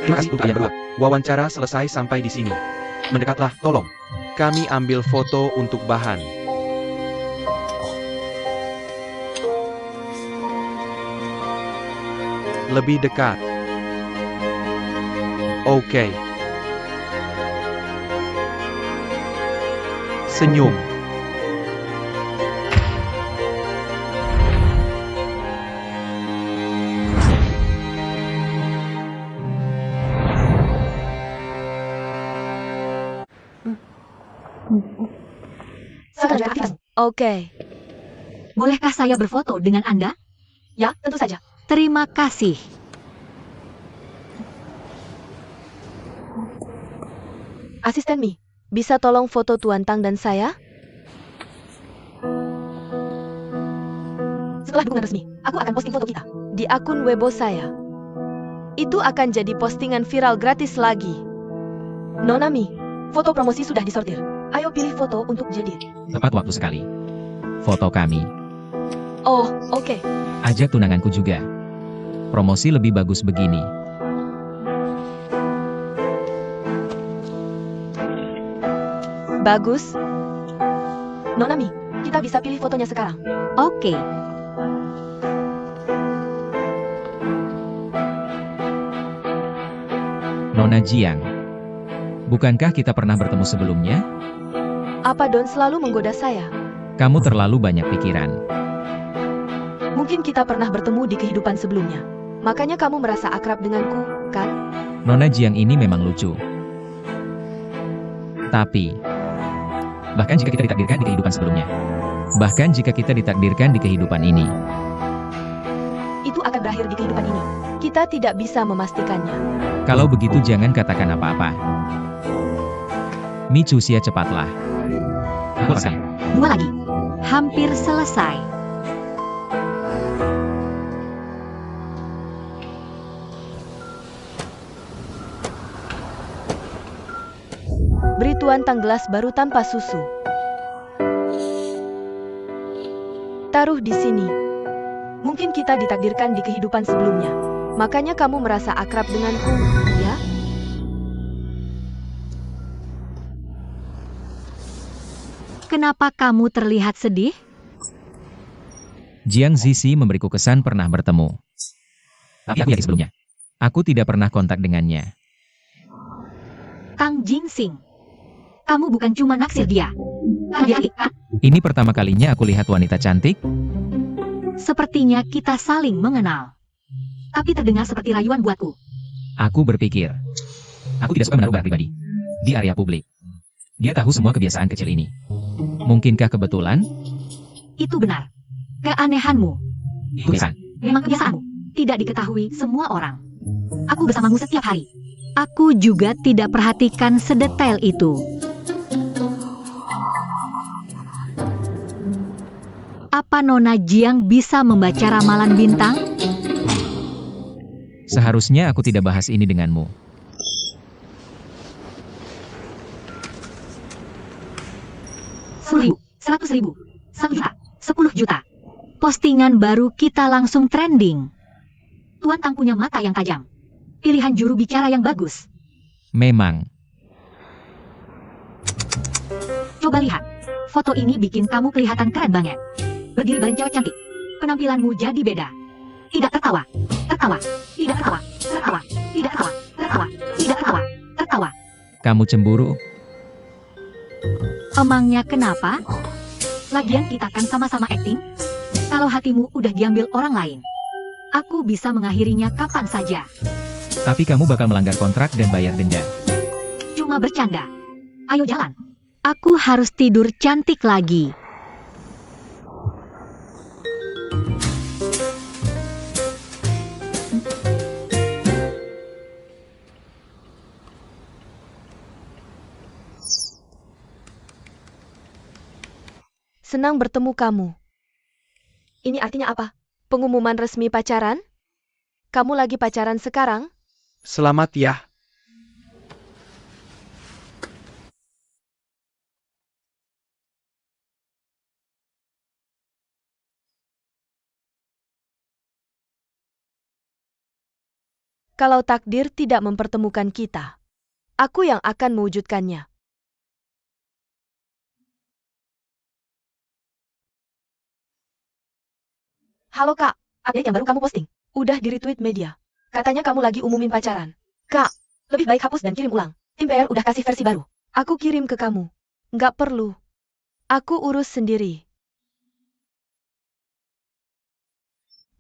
Terima kasih untuk kalian berdua. Wawancara selesai sampai di sini. Mendekatlah, tolong. Kami ambil foto untuk bahan. Lebih dekat. Oke. Senyum. Sekarang aktifkan. Oke. Bolehkah saya berfoto dengan Anda? Ya, tentu saja. Terima kasih. Asisten Mi, bisa tolong foto Tuan Tang dan saya? Setelah dukungan resmi, aku akan posting foto kita di akun Weibo saya. Itu akan jadi postingan viral gratis lagi. Nona Mi, foto promosi sudah disortir. Ayo pilih foto untuk jadi. Tepat waktu sekali. Foto kami. Oh, oke. Ajak tunanganku juga. Promosi lebih bagus begini. Bagus. Nona Mi, kita bisa pilih fotonya sekarang. Oke. Nona Jiang, bukankah kita pernah bertemu sebelumnya? Apa Don selalu menggoda saya? Kamu terlalu banyak pikiran. Mungkin kita pernah bertemu di kehidupan sebelumnya. Makanya kamu merasa akrab denganku, kan? Nona Jiang ini memang lucu. Tapi, bahkan jika kita ditakdirkan di kehidupan sebelumnya, bahkan jika kita ditakdirkan di kehidupan ini, Itu akan berakhir di kehidupan ini. Kita tidak bisa memastikannya. kalau begitu jangan katakan apa-apa. Mi Chuxia, cepatlah. Apa sih? 2 lagi. Hampir selesai. Beri Tuan Tang gelas baru tanpa susu. Taruh di sini. Mungkin kita ditakdirkan di kehidupan sebelumnya. Makanya kamu merasa akrab denganku, ya? Kenapa kamu terlihat sedih? Jiang Zizi memberiku kesan pernah bertemu. Tapi aku yakin sebelumnya. Aku tidak pernah kontak dengannya. Kang Jingsing. Kamu bukan cuma naksir dia. Dia kan? Ini pertama kalinya aku lihat wanita cantik. Sepertinya kita saling mengenal. Tapi terdengar seperti rayuan buatku. Aku berpikir, aku tidak suka menaruh barang pribadi di area publik. Dia tahu semua kebiasaan kecil ini. Mungkinkah kebetulan? Itu benar. Keanehanmu. Itu kebiasaan. Memang kebiasaanmu. Tidak diketahui semua orang. Aku bersamamu setiap hari. Aku juga tidak perhatikan sedetail itu. Apa Nona Jiang bisa membaca ramalan bintang? Seharusnya aku tidak bahas ini denganmu. Ribu, 100.000, 1 juta, 10 juta. Postingan baru kita langsung trending. Tuan Tang punya mata yang tajam. Pilihan juru bicara yang bagus. Memang. Coba lihat. Foto ini bikin kamu kelihatan keren banget. Berdiri bareng cewek cantik. Penampilanmu jadi beda. Tidak tertawa. Tertawa. Tidak tertawa. Tertawa. Tidak tertawa. Tertawa. Tidak tertawa. Tertawa. Kamu cemburu? Emangnya kenapa? Lagian kita kan sama-sama akting. Kalau hatimu udah diambil orang lain, aku bisa mengakhirinya kapan saja. Tapi kamu bakal melanggar kontrak dan bayar denda. Cuma bercanda. Ayo jalan. Aku harus tidur cantik lagi. Senang bertemu kamu. Ini artinya apa? Pengumuman resmi pacaran? Kamu lagi pacaran sekarang? Selamat ya. Kalau takdir tidak mempertemukan kita, aku yang akan mewujudkannya. Halo Kak, update yang baru kamu posting. Udah di-retweet media. Katanya kamu lagi umumin pacaran. Kak, lebih baik hapus dan kirim ulang. Tim PR udah kasih versi baru. Aku kirim ke kamu. Nggak perlu. Aku urus sendiri.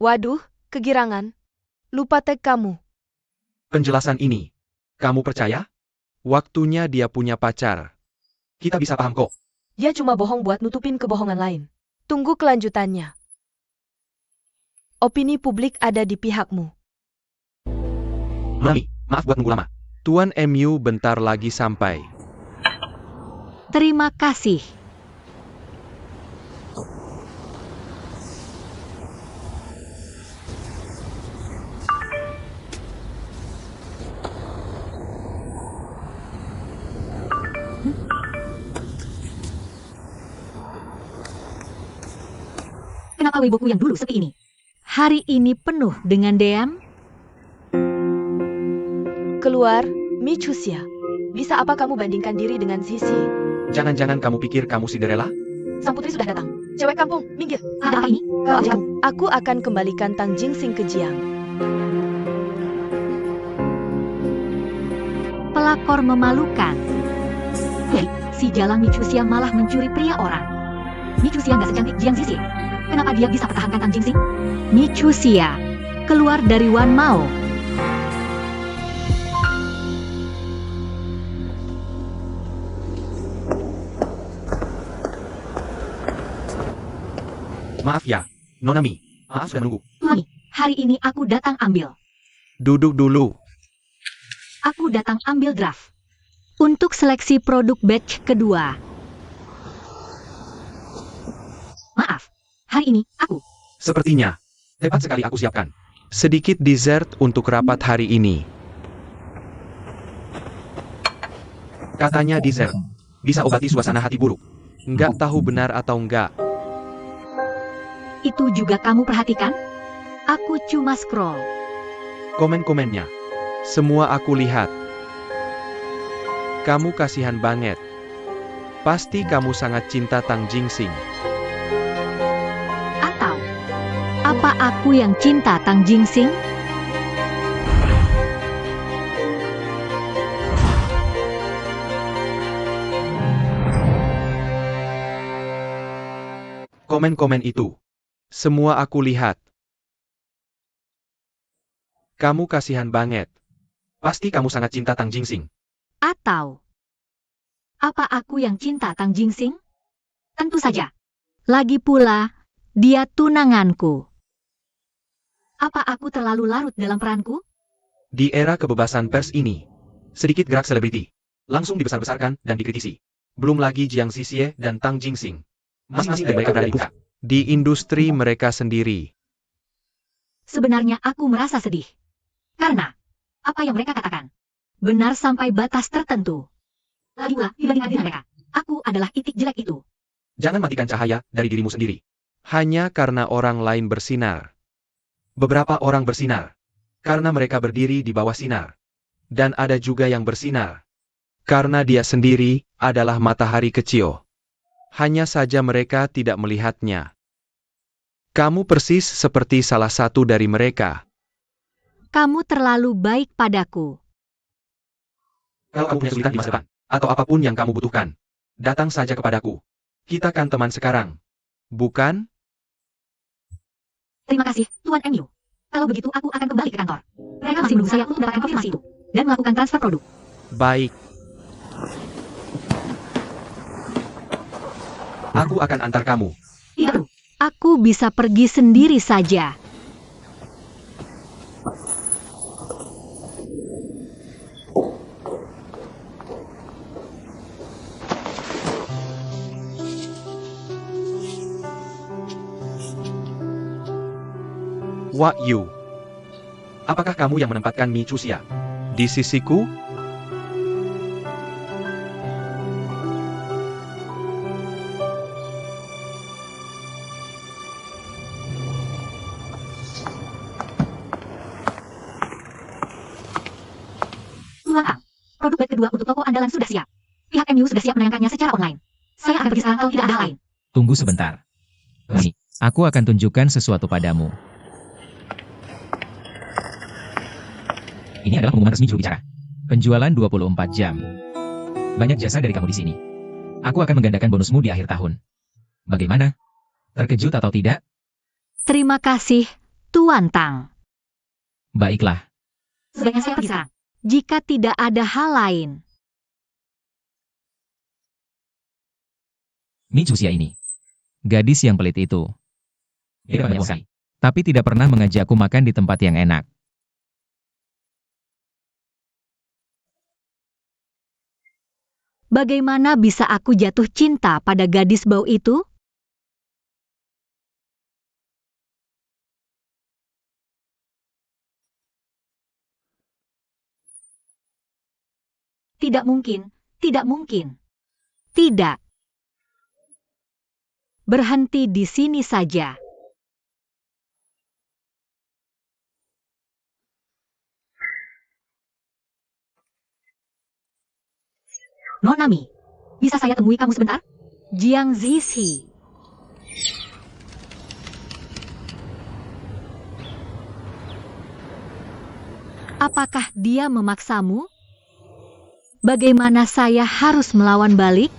Waduh, kegirangan. Lupa tag kamu. Penjelasan ini. Kamu percaya? Waktunya dia punya pacar. Kita bisa paham kok. Dia cuma bohong buat nutupin kebohongan lain. Tunggu kelanjutannya. Opini publik ada di pihakmu. Mami, maaf buat nunggu lama. Tuan MU bentar lagi sampai. Terima kasih. Kenapa Weiboku yang dulu seperti ini? Hari ini penuh dengan DM. Keluar, Michusia. Bisa apa kamu bandingkan diri dengan Sisi? Jangan-jangan kamu pikir kamu Cinderella? Sang putri sudah datang. Cewek kampung, minggir. Ada apa ini? Kau aja kamu. Aku akan kembalikan Tang Jingsing ke Jiang. Pelakor memalukan. Hei, si Jalang Michusia malah mencuri pria orang. Michusia nggak secantik Jiang Sisi. Kenapa dia bisa pertahankan Tang Jingsing? Michusia keluar dari Wan Mao. Maaf ya, Nona Mi. Maaf sudah menunggu. Mami, hari ini aku datang ambil. Duduk dulu. Aku datang ambil draft. Untuk seleksi produk batch kedua. Maaf, hari ini aku. Sepertinya. Tepat sekali aku siapkan. Sedikit dessert untuk rapat hari ini. Katanya dessert. Bisa obati suasana hati buruk. Nggak tahu benar atau enggak. Itu juga kamu perhatikan? Aku cuma scroll. Komen-komennya. Semua aku lihat. Kamu kasihan banget. Pasti kamu sangat cinta Tang Jingsing. Atau, apa aku yang cinta Tang Jingsing? Komen-komen itu. Semua aku lihat. Kamu kasihan banget. Pasti kamu sangat cinta Tang Jingsing. Atau, apa aku yang cinta Tang Jingsing? Tentu saja. Lagi pula, dia tunanganku. Apa aku terlalu larut dalam peranku? Di era kebebasan pers ini, sedikit gerak selebriti langsung dibesar-besarkan dan dikritisi. Belum lagi Jiang Sisie dan Tang Jingsing. Masing-masing dari mereka berada di buka. Di industri mereka sendiri. Sebenarnya aku merasa sedih. Karena, apa yang mereka katakan, benar sampai batas tertentu. Lagi pula, dibandingkan dengan mereka, aku adalah itik jelek itu. Jangan matikan cahaya dari dirimu sendiri. Hanya karena orang lain bersinar. Beberapa orang bersinar. Karena mereka berdiri di bawah sinar. Dan ada juga yang bersinar. Karena dia sendiri adalah matahari kecil. Hanya saja mereka tidak melihatnya. Kamu persis seperti salah satu dari mereka. Kamu terlalu baik padaku. Kalau kamu punya kesulitan di masa depan, atau apapun yang kamu butuhkan, datang saja kepadaku. Kita kan teman sekarang. Bukan? Terima kasih, Tuan MU. Kalau begitu aku akan kembali ke kantor. Mereka masih menunggu saya untuk mendapatkan konfirmasi itu. Dan melakukan transfer produk. Baik. Aku akan antar kamu. Tidak perlu. Aku bisa pergi sendiri saja. Wahyu. Apakah kamu yang menempatkan Mi Chuxia di sisiku? Tuan A, produk bed kedua untuk toko andalan sudah siap. Pihak MU sudah siap menayangkannya secara online. Saya akan pergi sekarang kalau tidak ada hal lain. Tunggu sebentar. Nih, aku akan tunjukkan sesuatu padamu. Ini adalah pengumuman resmi juru bicara. Penjualan 24 jam. Banyak jasa dari kamu di sini. Aku akan menggandakan bonusmu di akhir tahun. Bagaimana? Terkejut atau tidak? Terima kasih, Tuan Tang. Baiklah. Sebaiknya saya pergi sekarang. Jika tidak ada hal lain. Mi Chuxia ini. Gadis yang pelit itu. Dia banyak sekali. Tapi tidak pernah mengajakku makan di tempat yang enak. Bagaimana bisa aku jatuh cinta pada gadis bau itu? Tidak mungkin, tidak mungkin. Tidak. Berhenti di sini saja. Nona Mi, bisa saya temui kamu sebentar? Jiang Zishi. Apakah dia memaksamu? Bagaimana saya harus melawan balik?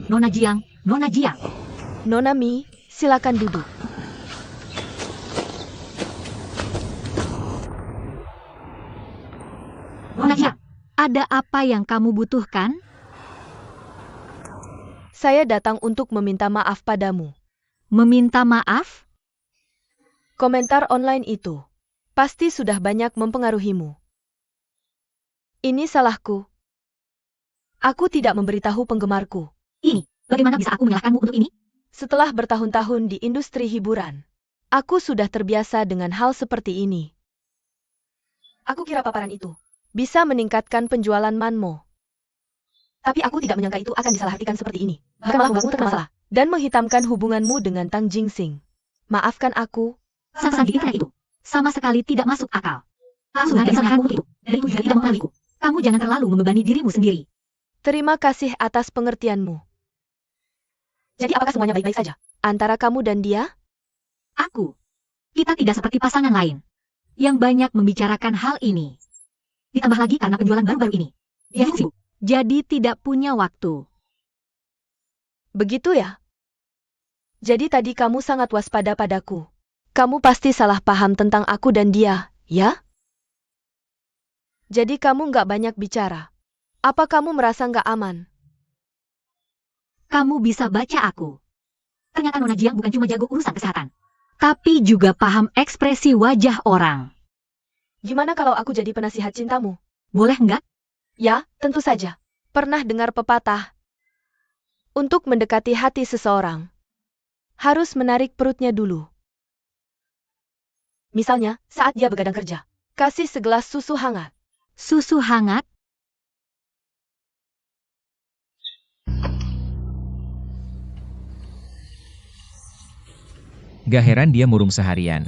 Nona Jiang, Nona Jiang. Nona Mi, silakan duduk. Nona Jiang, ada apa yang kamu butuhkan? Saya datang untuk meminta maaf padamu. Meminta maaf? Komentar online itu pasti sudah banyak mempengaruhimu. Ini salahku. Aku tidak memberitahu penggemarku. Ini, bagaimana bisa aku menyalahkanmu untuk ini? Setelah bertahun-tahun di industri hiburan, aku sudah terbiasa dengan hal seperti ini. Aku kira paparan itu bisa meningkatkan penjualan Manmo. Tapi aku tidak menyangka itu akan disalahartikan seperti ini. Bahkan malah membuatmu termasalah dan menghitamkan hubunganmu dengan Tang Jingsing. Maafkan aku. Sang di internet itu sama sekali tidak masuk akal. Aku sudah bisa melihatmu itu, dan itu juga tidak mengenaliku. Kamu jangan terlalu membebani dirimu sendiri. Terima kasih atas pengertianmu. Jadi apakah semuanya baik-baik saja? Antara kamu dan dia? Aku. Kita tidak seperti pasangan lain yang banyak membicarakan hal ini. Ditambah lagi karena penjualan baru-baru ini. Dia sibuk. Jadi tidak punya waktu. Begitu ya? Jadi tadi kamu sangat waspada padaku. Kamu pasti salah paham tentang aku dan dia, ya? Jadi kamu nggak banyak bicara. Apa kamu merasa nggak aman? Kamu bisa baca aku. Ternyata Nona Jiang bukan cuma jago urusan kesehatan, tapi juga paham ekspresi wajah orang. Gimana kalau aku jadi penasihat cintamu? Boleh nggak? Ya, tentu saja. Pernah dengar pepatah? Untuk mendekati hati seseorang, harus menarik perutnya dulu. Misalnya, saat dia begadang kerja, kasih segelas susu hangat. Susu hangat? Gak heran dia murung seharian.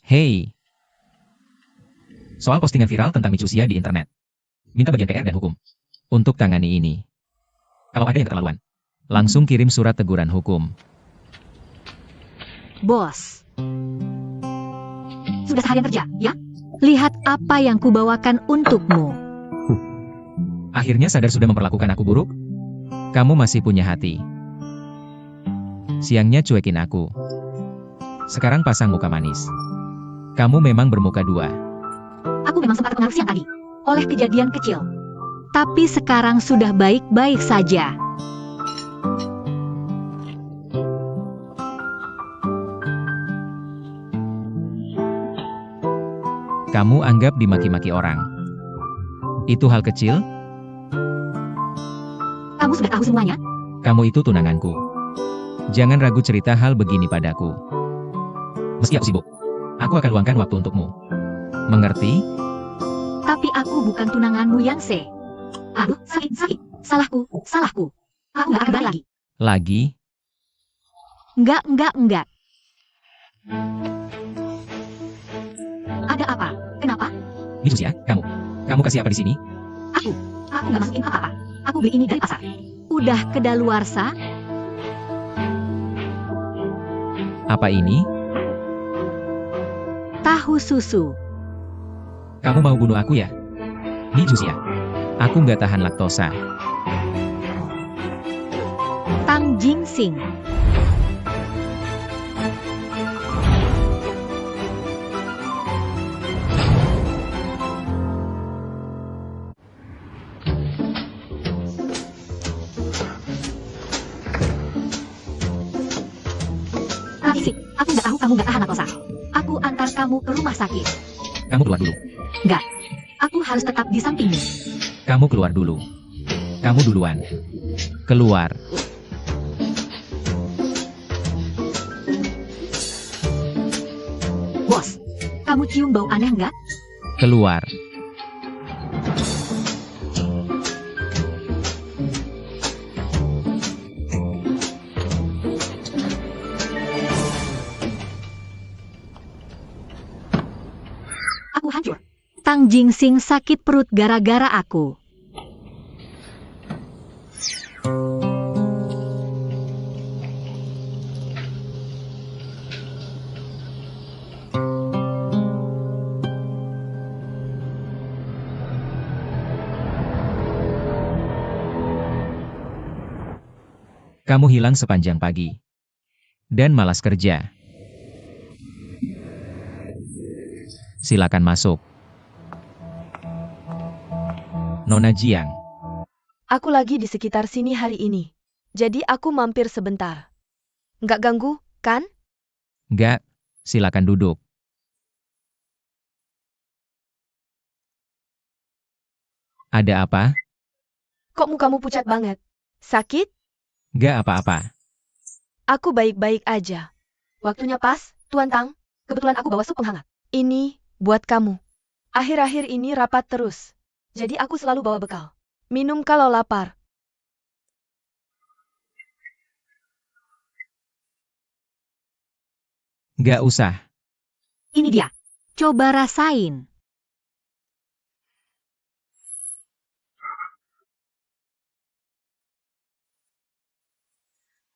Hey. Soal postingan viral tentang Michusia di internet. Minta bagian PR dan hukum untuk tangani ini. Kalau ada yang keterlaluan, langsung kirim surat teguran hukum. Bos. Sudah seharian kerja, ya? Lihat apa yang kubawakan untukmu. Akhirnya sadar sudah memperlakukan aku buruk? Kamu masih punya hati. Siangnya cuekin aku. Sekarang pasang muka manis. Kamu memang bermuka dua. Aku memang sempat terpengaruh siang tadi, oleh kejadian kecil. Tapi sekarang sudah baik-baik saja. Kamu anggap dimaki-maki orang. Itu hal kecil? Kamu sudah tahu semuanya? Kamu itu tunanganku. Jangan ragu cerita hal begini padaku. Meski aku sibuk, aku akan luangkan waktu untukmu. Mengerti? Tapi aku bukan tunanganmu yang se. Aduh, sakit. Salahku. Aku nggak akan balik lagi. Lagi? Enggak. Ada apa? Kenapa? Michusia, kamu kasih apa di sini? Aku nggak masukin apa-apa. Aku beli ini dari pasar. Udah kedaluarsa? Apa ini? Tahu susu. Kamu mau bunuh aku ya? Michusia, aku nggak tahan laktosa. Tang Jingsing. Aku nggak tahu kamu nggak tahan laktosa. Aku antar kamu ke rumah sakit. Kamu keluar dulu. Nggak. Aku harus tetap di sampingmu. Kamu keluar dulu. Kamu duluan. Keluar. Bos, kamu cium bau aneh nggak? Keluar. Aku hancur. Tang Jingsing sakit perut gara-gara aku. Kamu hilang sepanjang pagi. Dan malas kerja. Silakan masuk. Nona Jiang. Aku lagi di sekitar sini hari ini. Jadi aku mampir sebentar. Nggak ganggu, kan? Nggak, silakan duduk. Ada apa? Kok mukamu pucat banget? Sakit? Nggak apa-apa. Aku baik-baik aja. Waktunya pas, Tuan Tang. Kebetulan aku bawa sup penghangat. Ini, buat kamu. Akhir-akhir ini rapat terus. Jadi aku selalu bawa bekal. Minum kalau lapar. Nggak usah. Ini dia. Coba rasain.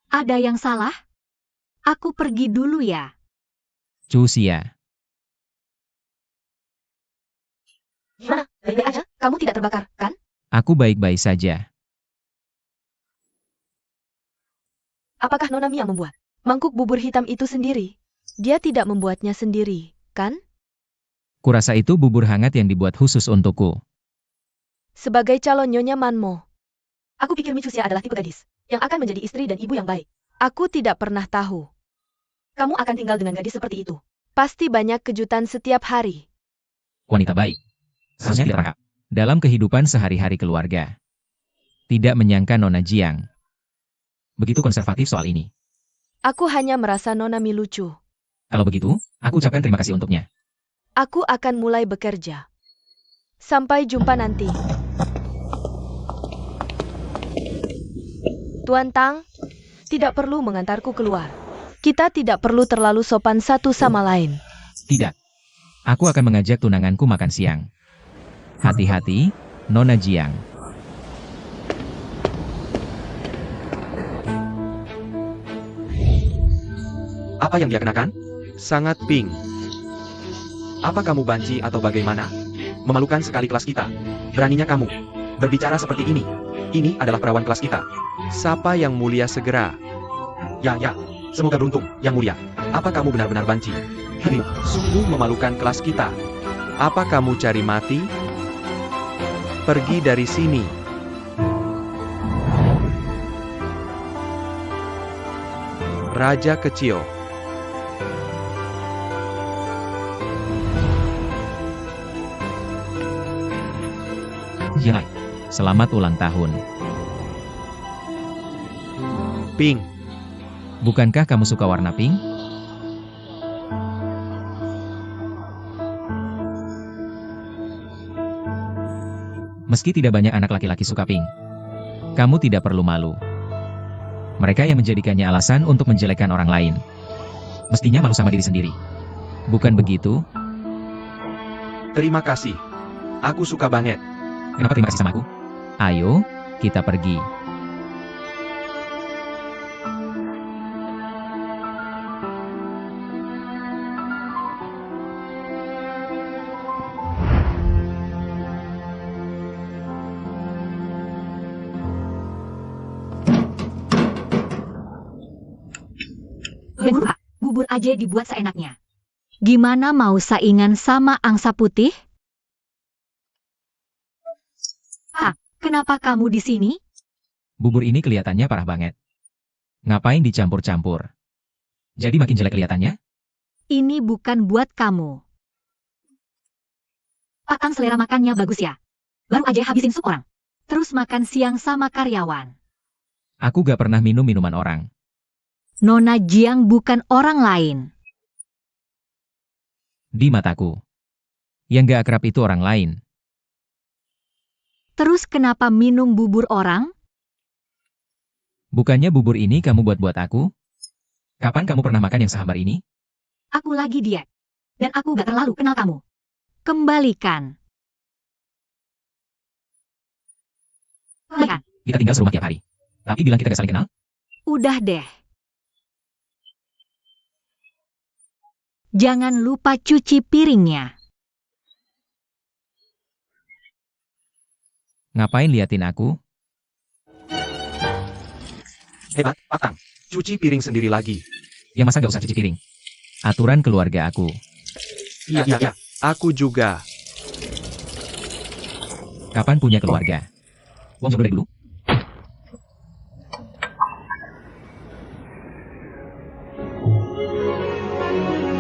Ada yang salah? Aku pergi dulu ya. Cusia. Gimana? Baik-baik aja? Kamu tidak terbakar, kan? Aku baik-baik saja. Apakah Nona Mia membuat mangkuk bubur hitam itu sendiri? Dia tidak membuatnya sendiri, kan? Kurasa itu bubur hangat yang dibuat khusus untukku. Sebagai calon Nyonya Manmo, aku pikir Michusia adalah tipe gadis yang akan menjadi istri dan ibu yang baik. Aku tidak pernah tahu. Kamu akan tinggal dengan gadis seperti itu. Pasti banyak kejutan setiap hari. Wanita baik. Seharusnya tidak terangkap. Dalam kehidupan sehari-hari keluarga. Tidak menyangka Nona Jiang begitu konservatif soal ini. Aku hanya merasa Nona Mi lucu. Kalau begitu, aku ucapkan terima kasih untuknya. Aku akan mulai bekerja. Sampai jumpa nanti. Tuan Tang, tidak perlu mengantarku keluar. Kita tidak perlu terlalu sopan satu sama lain. Tidak. Aku akan mengajak tunanganku makan siang. Hati-hati, Nona Jiang. Apa yang dia kenakan? Sangat pink. Apa kamu banci atau bagaimana? Memalukan sekali kelas kita. Beraninya kamu berbicara seperti ini. Ini adalah perawan kelas kita. Sapa yang mulia segera. Ya, semoga beruntung, yang mulia. Apa kamu benar-benar banci? Ini sungguh memalukan kelas kita. Apa kamu cari mati? Pergi dari sini. Raja kecil. Ya, selamat ulang tahun. Pink. Bukankah kamu suka warna pink? Meski tidak banyak anak laki-laki suka pink, kamu tidak perlu malu. Mereka yang menjadikannya alasan untuk menjelekkan orang lain. Mestinya malu sama diri sendiri. Bukan begitu? Terima kasih. Aku suka banget. Kenapa terima kasih sama aku? Ayo, kita pergi. Bubur, Pak. Bubur aja dibuat seenaknya. Gimana mau saingan sama angsa putih? Pak, kenapa kamu di sini? Bubur ini kelihatannya parah banget. Ngapain dicampur-campur? Jadi makin jelek kelihatannya? Ini bukan buat kamu. Pak Tang selera makannya bagus ya. Baru aja habisin sup orang. Terus makan siang sama karyawan. Aku gak pernah minum minuman orang. Nona Jiang bukan orang lain. Di mataku. Yang gak akrab itu orang lain. Terus kenapa minum bubur orang? Bukannya bubur ini kamu buat-buat aku? Kapan kamu pernah makan yang sehambar ini? Aku lagi diet. Dan aku gak terlalu kenal kamu. Kembalikan. Kembalikan. Kita tinggal serumah tiap hari. Tapi bilang kita gak saling kenal? Udah deh. Jangan lupa cuci piringnya. Ngapain liatin aku? Hebat, Pak Tang. Cuci piring sendiri lagi. Yang masa gak usah cuci piring? Aturan keluarga aku. Iya. Aku juga. Kapan punya keluarga? Wong jomblo dari dulu?